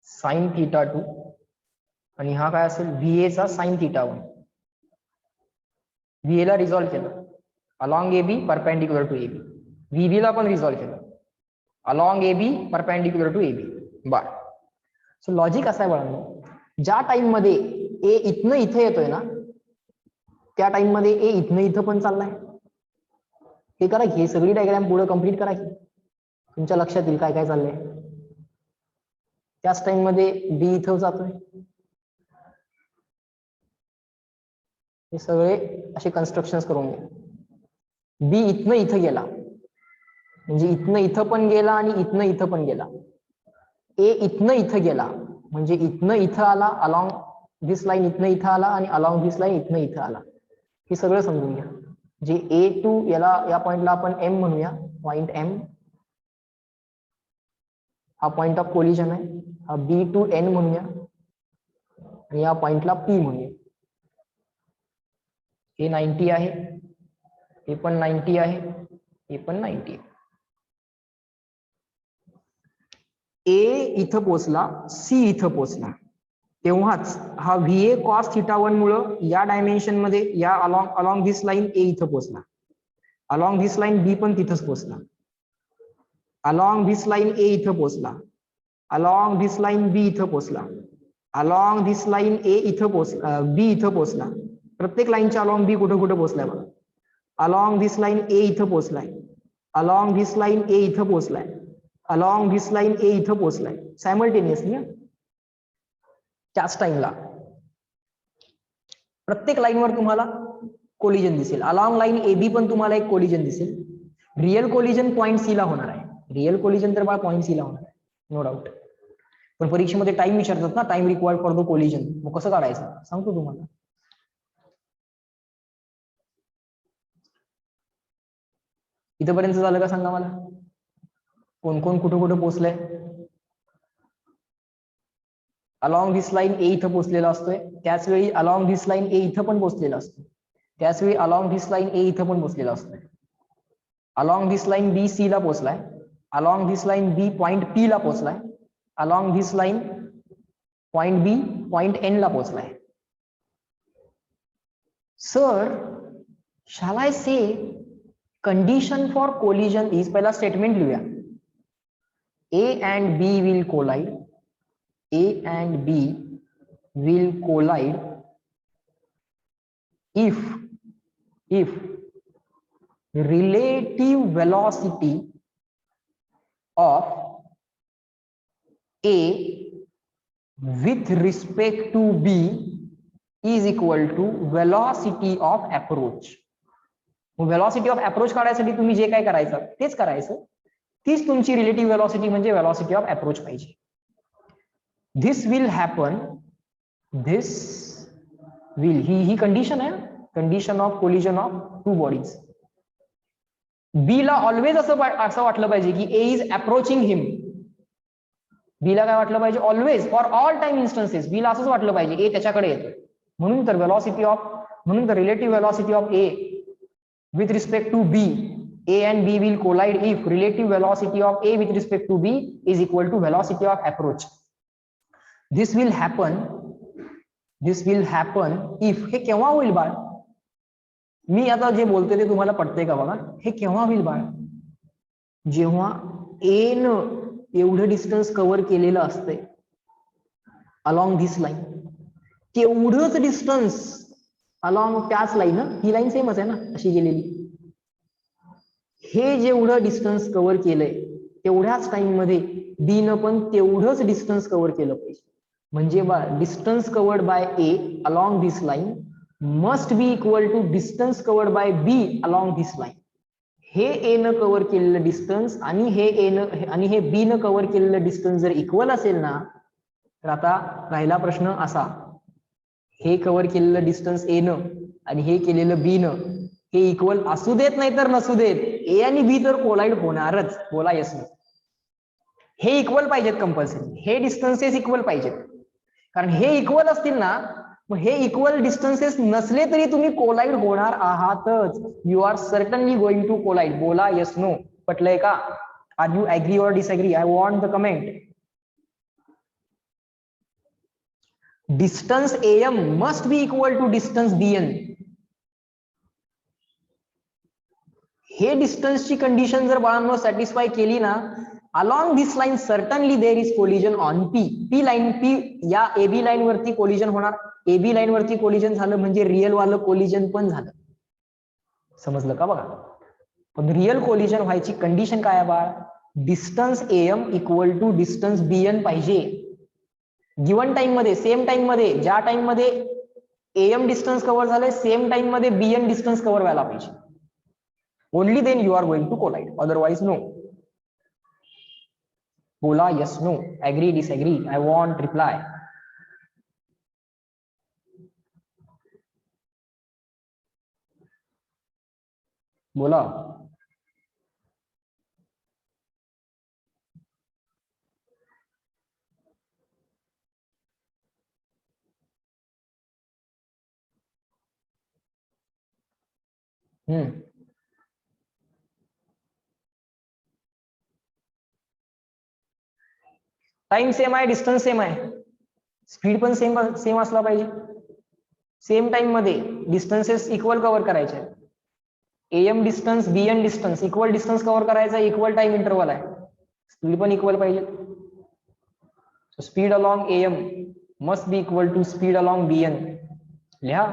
साइन थीटा 2 आणि हा काय असेल, VA चा साइन थीटा 1. VA ला रिझॉल्व्ह केलं along AB perpendicular to AB. VB ला पण रिझॉल्व्ह केलं along AB perpendicular to AB. बर. सो लॉजिक असं आहे बाळांनो, ज्या टाइम मध्ये A इथनं इथे येतोय ना, त्या टाइम मध्ये A इथनं इथं पण चाललाय. हे करा की, हे सगळी डायग्राम पुढे कंप्लीट करा की, तुमच्या लक्षात येईल काय काय चाललंय. त्याच टाइम मध्ये B इथं जातोय. हे सगळे असे कन्स्ट्रक्शन्स करून घ्या. B इथनं इथं गेला म्हणजे इथनं इथं पण गेला आणि इथनं इथं पण गेला. A इथनं इथं गेला म्हणजे इथनं इथं आला, अलॉंग दिस लाईन इथनं इथं आला आणि अलॉंग दिस लाईन इथनं इथं आला. हे सगळं समजून घ्या. जे A2 याला, या पॉइंटला आपण M म्हणूया, पॉइंट M हा पॉइंट ऑफ कोलिजन आहे. हा B2N म्हणूया आणि या पॉइंटला P म्हणूया. हे 90 आहे, हे पण 90 आहे, हे पण 90 आहे. A इथं पोचला, C इथं पोचला, तेव्हाच हा VA कॉस थीटा 1 मुळे या डायमेन्शन मध्ये या अलॉंग दिस लाईन A इथं पोचला, अलॉंग दिस लाईन B पण तिथंच पोचला, अलॉंग दिस लाईन A इथं पोचला, अलॉंग दिस लाईन B इथं पोचला, अलॉंग दिस लाईन A इथं पोचला, B इथं पोचला. प्रत्येक लाईनच्या अलॉंग B कुठं कुठं पोचलाय बघा. अलॉंग दिस लाईन A इथं पोचलाय, अलॉंग दिस लाईन A इथं पोचलाय, अलॉंग दिस लाईन A इथं पोचलाय सायमल्टेनियसली. त्याच टाइमला प्रत्येक लाईनवर तुम्हाला कोलिजन दिसेल. अलॉंग लाईन AB पण तुम्हाला एक कोलिजन दिसेल. रिअल कोलिजन पॉइंट C ला होणार आहे. रिअल कोलिजन तर बा पॉइंट C ला होणार आहे, नो डाऊट. पण परीक्षेमध्ये टाइम विचारतात ना, time required for the collision, मग कसं काढायचं सांगतो तुम्हाला. इथपर्यंत झालं का सांगा मला, कोण कोण कुठं कुठं पोहोचलंय. अलॉंग दिस लाईन A इथं पोहोचलेला असतोय, त्याच वेळी अलॉंग दिस लाईन A इथं पण पोहोचलेला असतो, त्याच वेळी अलॉंग दिस लाईन A इथं पण पोहोचलेला असतोय. Along this line B C ला पोहोचलाय, along this line B point P ला पोहोचलाय, along this line point B point N ला पोहोचलाय. Sir shall I say condition for collision is, पहिला स्टेटमेंट लिहूया, A and B will collide, A and B will collide if relative velocity of A with respect to B is equal to velocity of approach. velocity of approach काढायसाठी तुम्ही जे काय करायचं तेच करायचं, तीच तुमची रिलेटिव्ह वेलॉसिटी म्हणजे वेलॉसिटी ऑफ अप्रोच पाहिजे. This will happen, this will, ही कंडिशन आहे, condition of collision of two bodies. B ला ऑलवेज असं वाटलं पाहिजे की ए इज अप्रोचिंग हिम. बी ला काय वाटलं पाहिजे, always for all time instances B ला असंच वाटलं पाहिजे ए त्याच्याकडे येतो. म्हणून तर वेलॉसिटी ऑफ, म्हणून तर relative velocity of A with respect to B, A and B will collide if relative velocity of A with respect to B is equal to velocity of approach. This will happen if, हे केव्हा होईल बाळ? मी आता जे बोलते ते तुम्हाला पटतंय का बघा. हे केव्हा होईल बाळ? जेव्हा A न एवढं डिस्टन्स कव्हर केलेलं असतंय अलॉंग धिस लाईन, तेवढंच डिस्टन्स अलॉंग त्याच लाईन, ही लाईन सेमच आहे ना अशी गेलेली, हे जेवढं डिस्टन्स कव्हर केलंय तेवढ्याच टाइम मध्ये बी न पण तेवढंच डिस्टन्स कव्हर केलं पाहिजे. म्हणजे distance covered by A along this line must be equal to distance covered by B along this line. हे ए न कव्हर केलेलं डिस्टन्स आणि हे बी न कव्हर केलेलं डिस्टन्स जर इक्वल असेल ना, तर आता राहिला प्रश्न असा, हे कव्हर केलेलं डिस्टन्स ए न आणि हे केलेलं बी न हे इक्वल असू देत नाही तर नसू देत, ए आणि बी तर कोलाइड होणारच. बोला येस नो. हे इक्वल पाहिजेत कंपल्सरी, हे डिस्टन्सेस इक्वल पाहिजेत. कारण हे इक्वल असतील ना, मग हे इक्वल डिस्टन्सेस नसले तरी तुम्ही कोलाइड होणार आहातच. You are certainly going to collide. बोला येस नो. पटलंय का? Are you agree or disagree? I want the comment. Distance AM must be equal to distance BN. हे डिस्टन्सची कंडिशन जर बाळांनो सॅटिस्फाय केली ना, along this line certainly there is collision on P. P line, P या AB line वरती collision होणार. AB line वरती collision झालं म्हणजे रिअल वालं कोलिजन पण झालं. समजलं का बघा? पण रिअल कोलिजन व्हायची कंडिशन काय आहे बाळ? Distance AM equal to distance BN पाहिजे. गिवन टाइम मध्ये, सेम टाइम मध्ये, ज्या टाइम मध्ये AM डिस्टन्स कव्हर झाले सेम टाइम मध्ये BN डिस्टन्स कव्हर व्हायला पाहिजे. Only then you are going to collide, otherwise no. बोला yes no, agree disagree? I want reply. बोला. टाइम सेम आहे, डिस्टन्स सेम आहे, स्पीड पण सेम असला पाहिजे. सेम टाइम मध्ये डिस्टन्सेस इक्वल कव्हर करायचे. AM distance BN distance equal distance cover करायचा, इक्वल टाइम इंटरवल आहे, स्पीड पण इक्वल पाहिजे. Speed along AM must be equal to speed along BN. लिहा.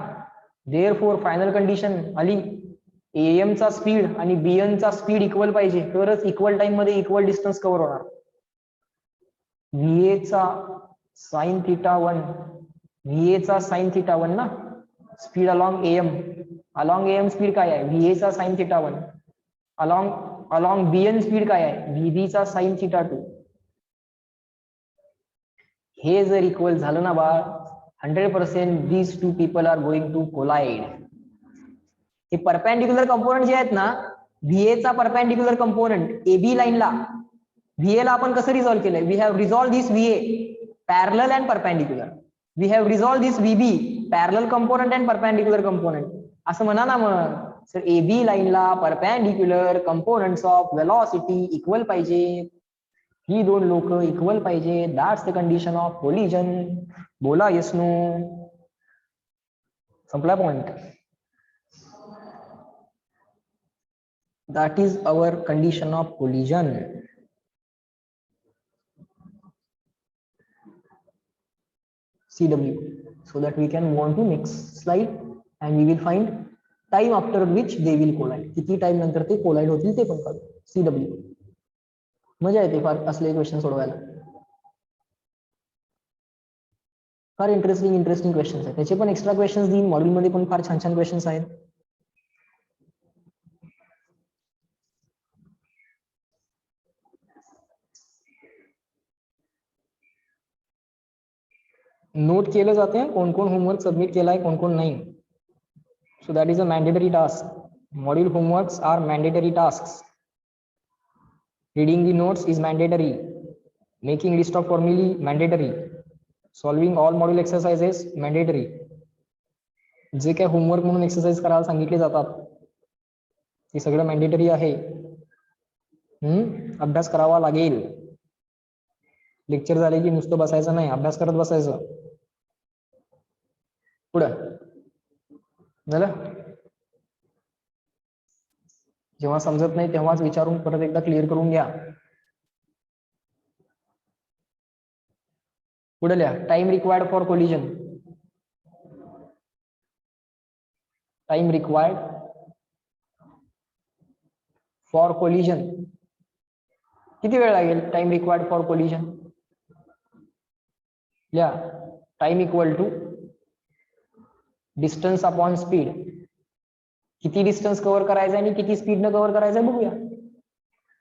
देअरफॉर फायनल कंडिशन आली, AM चा speed आणि BN चा स्पीड इक्वल पाहिजे, तरच इक्वल टाइम मध्ये इक्वल डिस्टन्स कव्हर होणार. VA चा साइन थिटा 1, VA चा साइन थिटा 1 ना, स्पीड अलॉंग AM स्पीड काय आहे? VA चा sine theta 1. Along BN speed काय आहे? VB चा साइन थिटा 2. हे जर इक्वल झालं ना बा, 100% these two people are going to collide. हे परपेंडिक्युलर कंपोनंट जे आहेत ना, VA चा परपेंडिक्युलर कंपोनंट AB लाईनला, VA ला आपण कसं रिझॉल्व्ह केलंय? We have resolve this VA parallel and perpendicular. We have resolve this VB parallel component and perpendicular component. असं म्हणा ना मग. सर AB लाईनला perpendicular components of velocity equal पाहिजे, ही दोन लोक इक्वल पाहिजे. That's the condition of collision. बोला येस नो. संपला point. That is our condition of collision. CW, so that we can move on to next slide and we will find time after which they will collide, किती time नंतर ते collide होतील ते पण काढू. CW. मजा येते फार असले क्वेश्चन सोडवायला. फार इंटरेस्टिंग क्वेश्चन्स आहेत. त्याचे पण एक्स्ट्रा क्वेश्चन्स देईन मॉड्यूल मध्ये, पण फार छान छान क्वेश्चन्स आहेत. नोट केलं जाते कोण कोण होमवर्क सबमिट केलाय, कोण कोण नाही. So that is a mandatory task. Module homeworks are mandatory tasks. Reading the notes is mandatory. Making list of formulae mandatory. Solving all module exercises mandatory. जे काय होमवर्क म्हणून एक्सरसाइज करायला सांगितले जातात ते सगळं मॅन्डेटरी आहे. अभ्यास करावा लागेल. लेक्चर झाले की नुसतं बसायचं नाही, अभ्यास करत बसायचं. पुढं झालं. जेव्हा समजत नाही तेव्हाच विचारून परत एकदा क्लिअर करून घ्या. पुढे लिहा. Time required for collision. Time required for collision. किती वेळ लागेल टाइम रिक्वायर्ड फॉर कोलिजन? लिहा. Time equal to distance upon speed. किती डिस्टन्स कव्हर करायचं आणि किती स्पीड न कव्हर करायचं बघूया.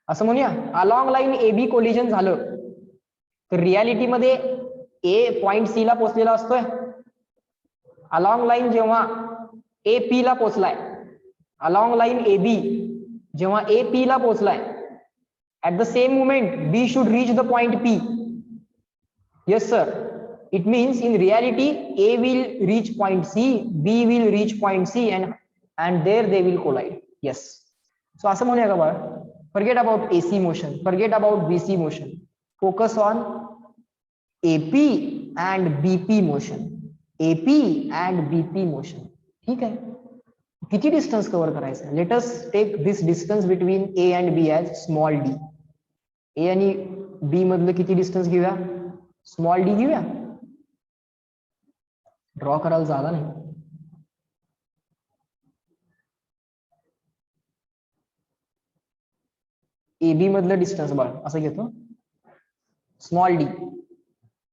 असं म्हणूया अलॉंग लाईन AB कोलिजन झालं तर रियालिटीमध्ये A पॉइंट C ला पोहोचलेला असतोय. अलॉंग लाईन जेव्हा AP ला पोहोचलाय, अलॉंग लाईन AB जेव्हा AP ला पोहोचलाय, at the same moment B should reach the point P. Yes sir, it means in reality A will reach point C, B will reach point C, and there they will collide. Yes. So असं म्हणूया का बाळ, forget about AC motion, forget about BC motion, focus on AP and BP motion. AP and BP motion. ठीक आहे. किती distance cover करायचं? Let us take this distance between A and B as small d. A आणि B मधलं किती distance घेऊया? Small d घेऊया. Draw करायला जागा नाही. AB मधलं डिस्टन्स बाळ असं घेतो स्मॉल d.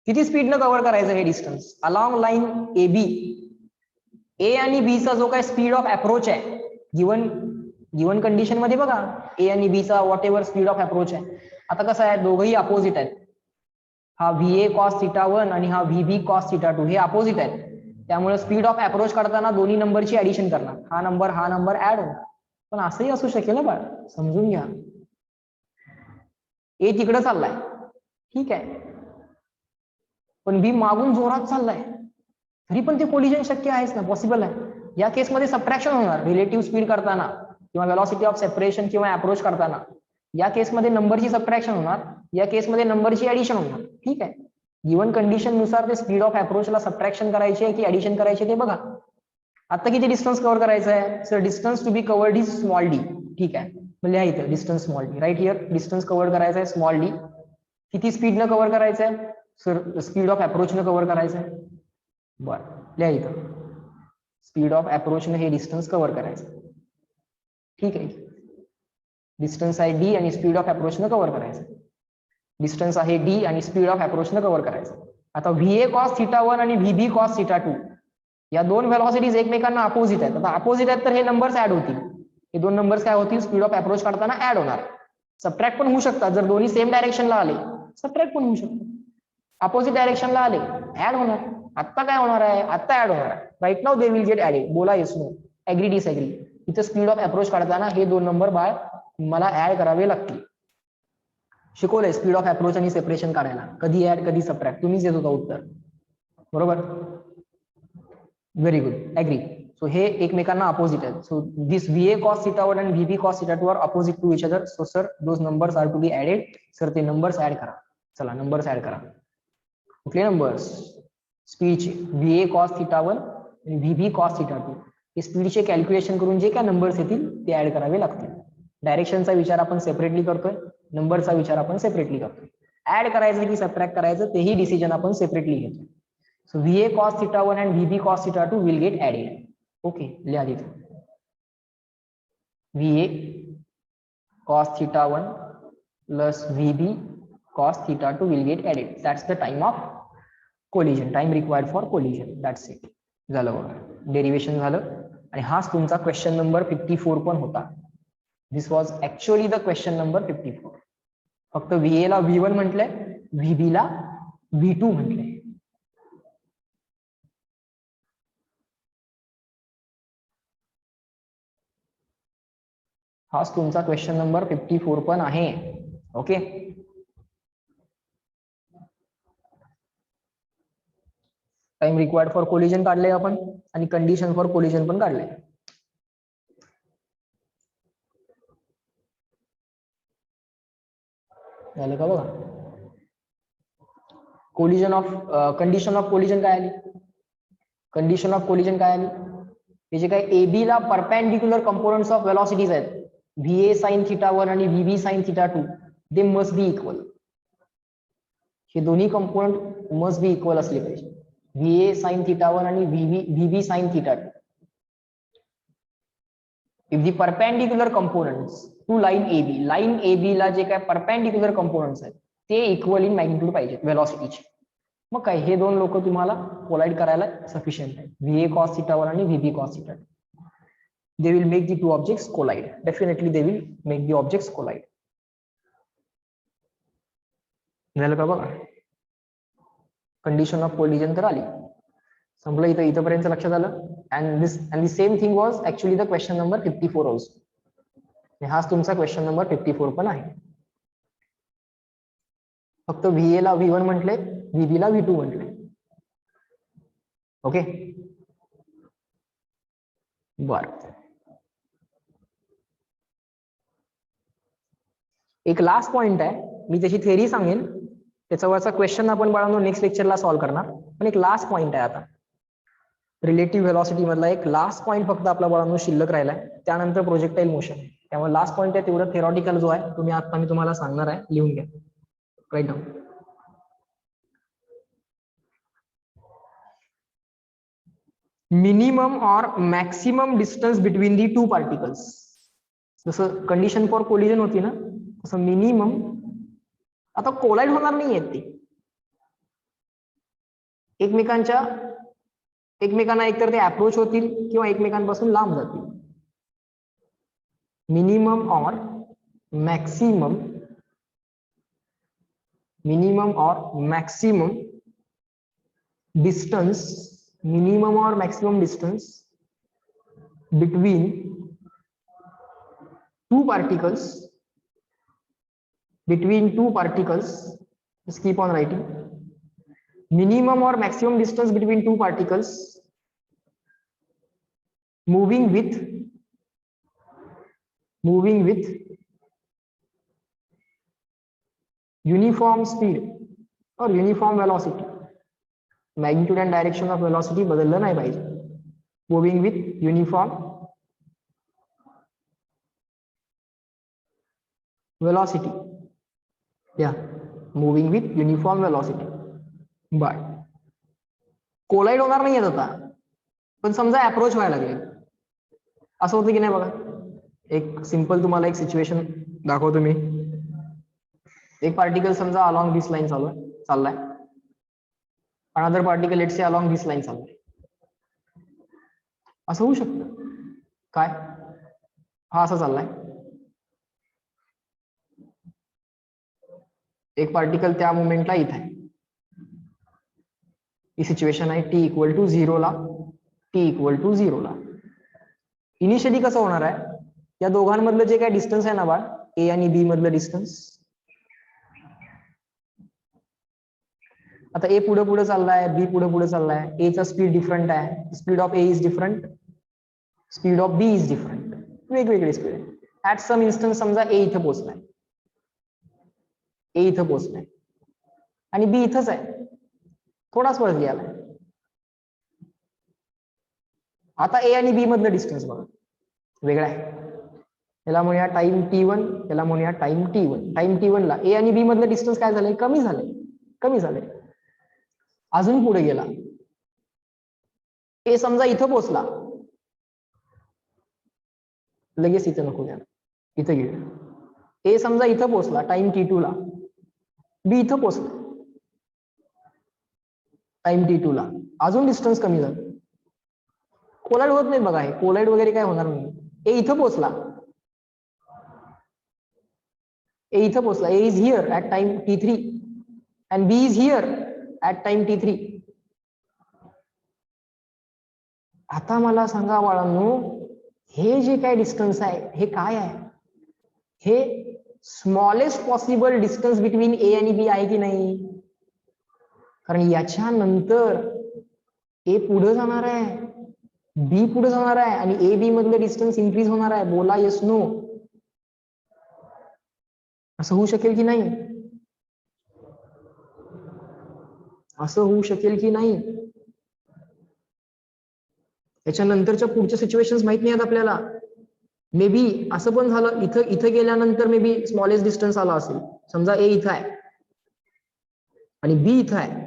किती स्पीड न कव्हर करायचं हे distance? Along line AB A आणि B चा जो काय स्पीड ऑफ अप्रोच आहे गिवन कंडिशन मध्ये बघा, A आणि B चा what ever speed of approach आहे. आता कसं आहे, दोघंही अपोजिट आहेत. हा VA cos θ1 आणि हा VB cos θ2 हे अपोजिट आहेत. त्यामुळे स्पीड ऑफ अप्रोच काढताना दोन्ही नंबरची ऍडिशन करणार. हा नंबर ऍड होणार. पण असंही असू शकेल ना बाळ, समजून घ्या. A तिकडे चाललाय, ठीक आहे, पण B मागून जोरात चाललाय, तरी पण ते कोलिजन शक्य आहेच ना, पॉसिबल आहे. या केसमध्ये सबट्रॅक्शन होणार रिलेटिव्ह स्पीड करताना किंवा वेलॉसिटी ऑफ सेपरेशन किंवा अप्रोच करताना. या केसमध्ये नंबरची सबट्रॅक्शन होणार, या केसमध्ये नंबरची ऍडिशन होणार. ठीक आहे. गिवन कंडिशन नुसार ते स्पीड ऑफ अप्रोचला सबट्रॅक्शन करायची आहे की ऍडिशन करायची ते बघा. आता किती डिस्टन्स कव्हर करायचं आहे? Sir distance to be covered is small d. ठीक आहे, मग लिहा इथं distance small d. Write here distance cover करायचं आहे स्मॉल d. किती स्पीड न कव्हर करायचं आहे? सर स्पीड ऑफ अप्रोच न कव्हर करायचं आहे. बरं, लिहा इथं स्पीड ऑफ अप्रोच ने हे डिस्टन्स कव्हर करायचं. ठीक आहे, डिस्टन्स आहे d आणि स्पीड ऑफ अप्रोच न कव्हर करायचं. डिस्टन्स आहे d आणि स्पीड ऑफ अप्रोच न कव्हर करायचं. आता VA cos θ1 आणि VB cos θ2 या दोन व्हेलॉसिटीज एकमेकांना अपोजिट आहेत. आता अपोजिट आहेत तर हे नंबर्स ऍड होतील. हे दोन नंबर्स काय होतील? स्पीड ऑफ अप्रोच काढताना ऍड होणार. सबट्रॅक्ट पण होऊ शकतात. जर दोन्ही सेम डायरेक्शनला आले सबट्रॅक्ट पण होऊ शकतात. अपोजिट डायरेक्शनला आले ऍड होणार. आता काय होणार आहे? आता ऍड होणार आहे. Right now they will get added. बोला येस नो, ऍग्री डिसऍग्री. इथे स्पीड ऑफ अप्रोच काढताना हे दोन नंबर बाळ मला ऍड करावे लागतील. शिकवलंय स्पीड ऑफ अप्रोच आणि सेपरेशन काढायला, कधी ऍड कधी सबट्रॅक्ट. तुम्हीच येत होता उत्तर, बरोबर. Very good, agri. सो हे एकमेकांना अपोजिट आहेत. So this VA cos θ1 and VB cos θ2 are opposite to each other. So sir those numbers are to be added. Sir ते नंबर्स ऍड करा. चला नंबर्स ऍड करा. कुठले नंबर्स? स्पीडचे VA cos θ1 आणि VB cos θ2 हे स्पीडचे calculation करून जे काय नंबर्स येतील ते ऍड करावे लागतील. डायरेक्शनचा विचार आपण सेपरेटली करतोय, नंबरचा विचार आपण सेपरेटली करतोय. ऍड करायचं की सबट्रॅक्ट करायचं तेही डिसिजन आपण सेपरेटली घेतो. So VA cos θ1 and VB cos θ2 will get added. Okay, लिहा तिथे VA cos theta 1 plus VB cos theta 2 will get added. That's the time of collision, time required for collision. That's it. झालं बघा, derivation झालं. आणि हाच तुमचा question number 54 पण होता. This was actually the question number 54. फक्त VA ला V1 म्हटलंय, VB ला V2 म्हटलंय. हाच तुमचा क्वेश्चन नंबर 54 पण आहे. Okay, time required for collision काढलंय आपण आणि कंडिशन फॉर कोलिजन पण काढलंय. झालं का बघा. Collision of condition of collision काय आली, कंडिशन ऑफ कोलिजन काय आली, हे जे काय AB ला परपेंडिक्युलर कंपोनेंट्स ऑफ वेलॉसिटीज आहेत, VA sin थीटा 1 आणि VB sin theta 2, they must be equal. हे दोन्ही कंपोनेंट मस्ट बी इक्वल असले पाहिजे. VA sin थीटा 1 आणि VB sin theta 2. If the perpendicular components to line AB ला जे काय परपेंडिक्युलर कंपोनेंट्स आहेत ते इक्वल इन मॅग्निट्यूड पाहिजे वेलॉसिटीचे, मग काय हे दोन लोक तुम्हाला कोलाइड करायला सफिशियंट आहे. VA cos थीटा 1 आणि VB cos theta 2. They will make the two objects collide. Definitely they will make the objects collide. झालं का बघा, कंडिशन ऑफ कोलिजन तर आली. संपलं इथं, इथपर्यंत लक्षात आलं. and the same thing was actually the question number 54 also. हाच तुमचा क्वेश्चन नंबर 54 पण आहे. फक्त VA ला V1 म्हटले, VB ला V2 म्हटले. ओके, बर. एक लास्ट पॉइंट आहे, मी त्याची थेअरी सांगेन, त्याच्यावरचा क्वेश्चन आपण बाळांनो नेक्स्ट लेक्चरला सॉल्व्ह करणार. पण एक लास्ट पॉइंट आहे आता रिलेटिव्ह व्हेलॉसिटी मधला, एक लास्ट पॉइंट फक्त आपला बाळांनो शिल्लक राहिलाय, त्यानंतर प्रोजेक्टाईल मोशन. त्यामुळे लास्ट पॉइंट आहे तेवढं थेरॉटिकल जो आहे तुम्ही आता मी तुम्हाला सांगणार आहे, लिहून घ्या. Write down. मिनिमम और maximum distance between the two particles. जसं कंडिशन फॉर कोलिजन होती ना, तसं मिनिमम, आता कोलाइड होणार नाही आहेत ते एकमेकांना, एकतर ते अप्रोच होतील किंवा एकमेकांपासून लांब जातील. मिनिमम और मॅक्सिमम डिस्टन्स, मिनिमम और maximum distance between two particles, just keep on writing, minimum or maximum distance between two particles moving with uniform speed or uniform velocity. Magnitude and direction of velocity बदललं नाही पाहिजे. Moving with uniform velocity. Moving with uniform velocity. But collide होणार नाही आता, पण समजा approach व्हायला लागले, असं होतं की नाही बघा. एक सिंपल तुम्हाला एक सिच्युएशन दाखवतो मी. एक पार्टिकल समजा अलॉंग दिस लाईन चाललाय, another particle let's say along this line चाललाय. असं होऊ शकतं काय, हा असा चाललाय, एक पार्टिकल त्या मोमेंटला इथे आहे, ही सिच्युएशन आहे t इक्वल टू 0 ला. इनिशियली कसं होणार आहे, या दोघांमधलं जे काय डिस्टन्स आहे ना बाळ, ए आणि बी मधलं डिस्टन्स, आता ए पुढे चाललाय, बी पुढे चाललाय, ए चा स्पीड डिफरंट आहे, speed of A is different, speed of B is different, वेगवेगळे स्पीड आहे. ऍट सम इन्स्टन्स समजा ए इथं पोहोचलाय आणि बी इथंच आहे, थोडाच वरती आलाय. आता ए आणि बी मधलं डिस्टन्स बघा वेगळा आहे, याला म्हणूया टाइम t1, याला म्हणूया टाइम t1. टाइम t1 ला ए आणि बी मधलं डिस्टन्स काय झालंय, कमी झालंय. अजून पुढे गेला, ए समजा इथं पोहोचला, लगेच इथं नको द्या, इथं घेऊया. ए समजा इथं पोहोचला टाइम T2 ला, बी इथं पोहोचला टाइम T2 ला, अजून डिस्टन्स कमी झालं. कोलाइड होत नाही बघा, हे कोलाइड वगैरे काय होणार नाही. ए इथं पोहोचला, ए इथं पोहोचला, A is here at time T3 and B is here at time T3. आता मला सांगा बाळांनो, हे जे काय डिस्टन्स आहे हे काय आहे? हे स्मॉलेस्ट पॉसिबल डिस्टन्स बिटवीन ए आणि बी आहे की नाही? कारण याच्यानंतर ए पुढे जाणार आहे, बी पुढे जाणार आहे आणि ए बी मधलं डिस्टन्स इन्क्रीज होणार आहे. बोला येस नो. असं होऊ शकेल की नाही? असं होऊ शकेल की नाही? त्याच्यानंतरच्या पुढच्या सिच्युएशन्स माहित नाही आहेत आपल्याला. मे बी असं पण झालं, इथं गेल्यानंतर मे बी स्मॉलेस्ट डिस्टन्स आला असेल. समजा ए इथं आहे आणि बी इथं आहे,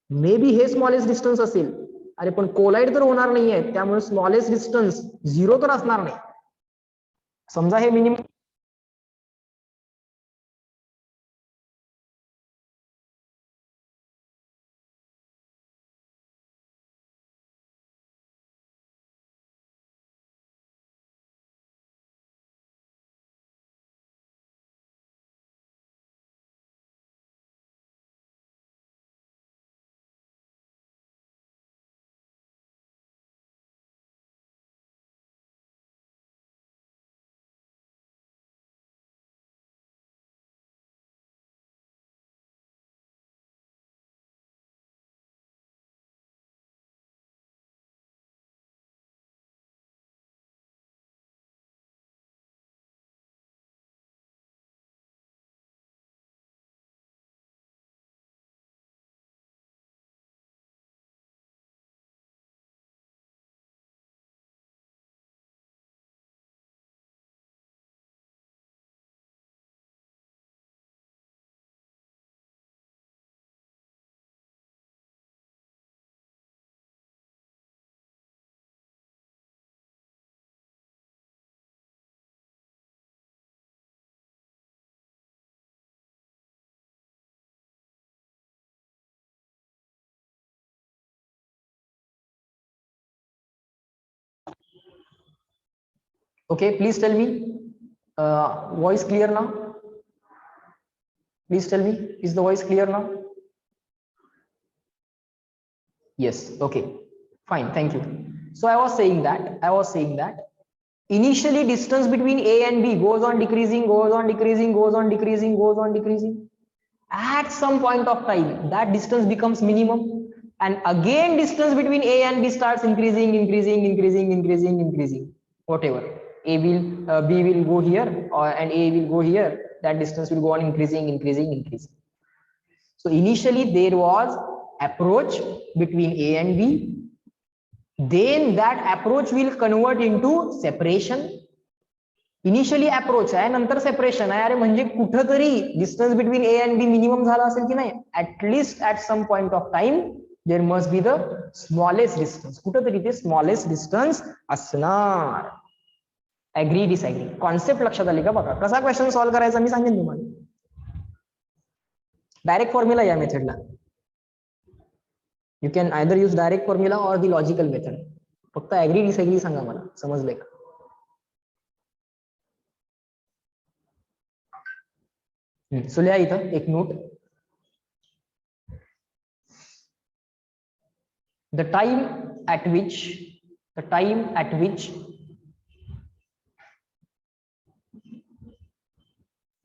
मे बी हे स्मॉलेस्ट डिस्टन्स असेल. अरे पण कोलाइड तर होणार नाहीये, त्यामुळे स्मॉलेस्ट डिस्टन्स 0 तर असणार नाही. समजा हे minimum okay, please tell me, voice clear now? Please tell me, is the voice clear now? Yes, okay, fine, thank you. So I was saying that initially distance between A and B goes on decreasing. At some point of time, that distance becomes minimum, and again distance between A and B starts increasing. Whatever, B will go here, and A will go here. That distance will go on increasing. So initially there was approach between A and B. Then that approach will convert into separation. Initially approach आहे, नंतर separation आहे. अरे म्हणजे कुठंतरी distance between A and B minimum झाला असेल की नाही? At least at some point of time there must be the smallest distance. कुठंतरी ते स्मॉलेस्ट डिस्टन्स असणार. Agree disagree? कॉन्सेप्ट लक्षात आली का? बघा कसा क्वेश्चन सॉल्व्ह करायचा मी सांगेन तुम्हाला. डायरेक्ट फॉर्म्युला या मेथडला. You can either use direct formula or the logical method. फक्त ऍग्री डिसऍग्री सांगा मला, समजले का? सो लिहा इथं एक note. The time at which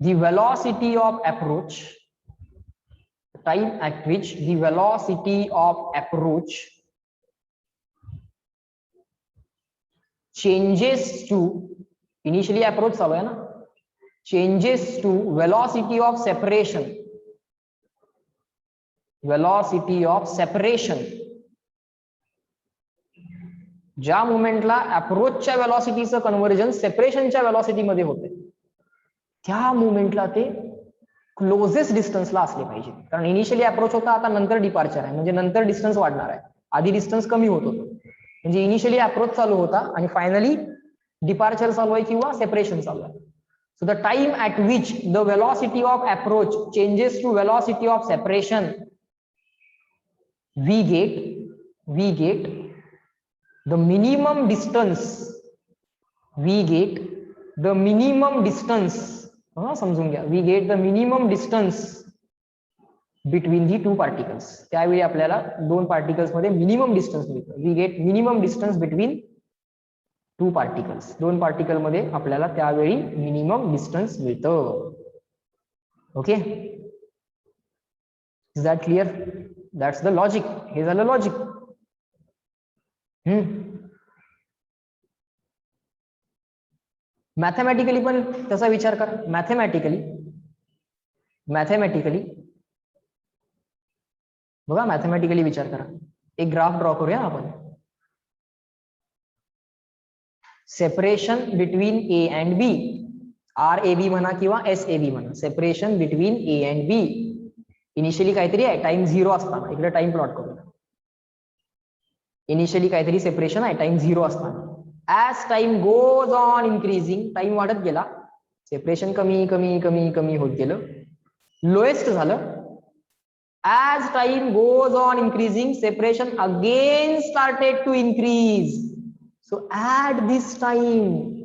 the velocity of approach changes to, initially approach चालू आहे ना, changes to velocity of separation. ज्या मोमेंटला अप्रोचच्या व्हेलॉसिटीचं कन्व्हर्जन सेपरेशनच्या व्हेलॉसिटी मध्ये होते, त्या मोमेंटला ते क्लोजेस्ट डिस्टन्सला असले पाहिजे. कारण इनिशियली अप्रोच होता, आता नंतर डिपार्चर आहे, म्हणजे नंतर डिस्टन्स वाढणार आहे. आधी डिस्टन्स कमी होत होतं, म्हणजे इनिशियली अप्रोच चालू होता आणि फायनली डिपार्चर चालू आहे किंवा सेपरेशन चालू आहे. So the time at which the velocity of approach changes to velocity of separation, we get the minimum distance, समजून घ्या, we get the minimum distance between the two particles. त्यावेळी आपल्याला दोन पार्टिकल्स मध्ये मिनिमम डिस्टन्स मिळतं. we get minimum distance between two particles. दोन particle मध्ये आपल्याला त्यावेळी मिनिमम डिस्टन्स मिळतं. Okay, is that clear? That's the logic. हे झालं लॉजिक. मॅथमॅटिकली पण त्याचा विचार करा. मॅथमॅटिकली बघा, मॅथमॅटिकली विचार करा. एक ग्राफ ड्रॉ करूया आपण. Separation between A and B, RAB म्हणा किंवा SAB म्हणा. Separation between A and B. Initially काहीतरी आहे, टाइम 0 असताना. इकडे टाइम प्लॉट करूया. इनिशियली काहीतरी सेपरेशन आहे टाइम 0 असताना. As time goes on increasing, time वाढत गेला, सेपरेशन कमी कमी कमी कमी होत गेलं, लोएस्ट झालं. As time goes on increasing, separation again started to increase. So at this time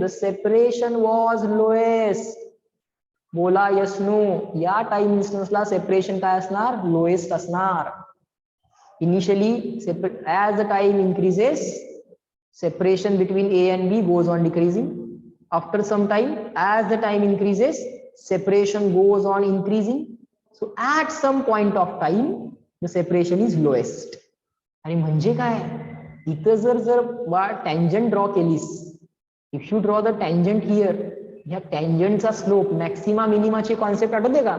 the separation was lowest. बोला यस नो. या टाइम इन्स्टन्सला सेपरेशन काय असणार? लोएस्ट असणार. Initially as the time increases, separation between A and B goes on decreasing. After some time, as the time increases, separation goes on increasing. So at some point of time the separation is lowest. आणि म्हणजे काय, इथं जर tangent draw केलीस, if you draw the tangent here, ह्या टँजंटचा slope maxima मिनिमाची concept आठवते का?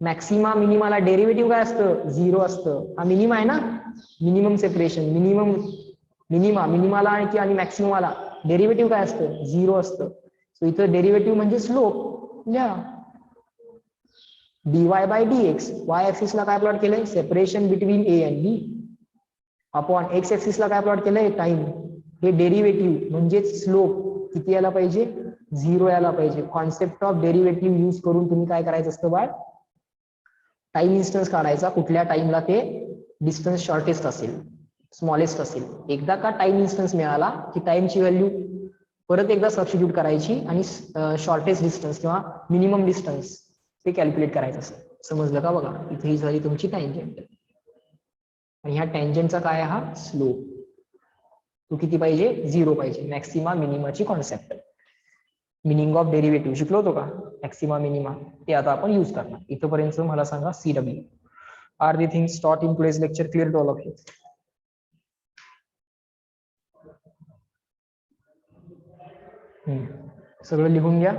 मॅक्सिमा मिनिमाला डेरिव्हेटिव्ह काय असतं? 0 असतं. हा मिनिमा आहे ना, मिनिमम सेपरेशन. मिनिमाला आणि मॅक्सिममला डेरिव्हेटिव्ह काय असतं? 0 असतं. सो इथं डेरिव्हेटिव्ह म्हणजे स्लोप. लिहा dy/dx. वाय ऍक्सिस ला काय प्लॉट केलंय? Separation between A and B. Upon X axis ला काय प्लॉट केलंय? टाइम. हे डेरिव्हेटिव्ह म्हणजे स्लोप किती यायला पाहिजे? 0 यायला पाहिजे. कॉन्सेप्ट ऑफ डेरिव्हेटिव्ह यूज करून तुम्ही काय करायचं असतं बाळ? टाइम इन्स्टन्स काढायचा, कुठल्या टाइमला ते डिस्टन्स शॉर्टेस्ट असेल, स्मॉलेस्ट असेल. एकदा का टाइम इन्स्टन्स मिळाला की टाइमची व्हॅल्यू परत एकदा सबस्टिट्यूट करायची आणि शॉर्टेस्ट डिस्टन्स किंवा मिनिमम डिस्टन्स ते कॅल्क्युलेट करायचं असतं. समजलं का? बघा, इथे ही झाली तुमची टँजंट आणि ह्या टँजंटचा काय? हा स्लोप. तो किती पाहिजे? 0 पाहिजे. मॅक्सिमा मिनिमाची कॉन्सेप्ट, मिनिंग ऑफ डेरिव्हेटिव्ह शिकलो होतो का? मॅक्सिमा मिनिमा, ते आता आपण यूज करणार. इथपर्यंत मला सांगा CW. Are the things taught in today's lecture clear to all of you? सगळं लिहून घ्या.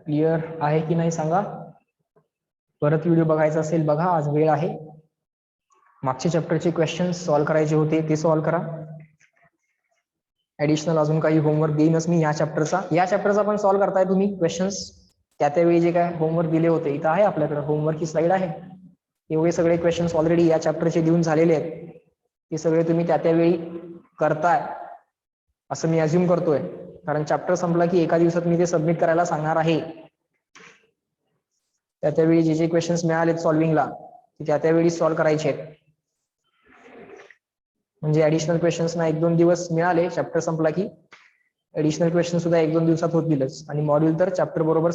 क्लिअर आहे की नाही सांगा. परत व्हिडिओ बघायचा असेल बघा, आज वेळ आहे. मागच्या चॅप्टरचे क्वेश्चन्स सॉल्व्ह करायचे होते ते सॉल्व्ह करा. ऍडिशनल अजून काही होमवर्क देईनच मी या चॅप्टरचा पण सॉल्व्ह करताय तुम्ही क्वेश्चन्स. त्यावेळी जे काय होमवर्क दिले होते इथं आहे आपल्याकडे, होमवर्क ही स्लाइड आहे. एवढे सगळे क्वेश्चन्स ऑलरेडी या चॅप्टरचे देऊन झालेले आहेत. ते सगळे तुम्ही त्यावेळी करताय असं मी अज्युम करतोय, कारण चॅप्टर संपला की एका दिवसात मी ते सबमिट करायला सांगणार आहे. त्यावेळी जे जे क्वेश्चन्स मिळालेत सॉल्विंगला ते त्यावेळी सॉल्व्ह करायचे आहेत. म्हणजे ऍडिशनल क्वेश्चन्स ना 1-2 दिवस मिळाले, चॅप्टर संपला की ऍडिशनल क्वेश्चन सुद्धा 1-2 दिवसात होतीलच. आणि मॉड्यूल तर चॅप्टर बरोबर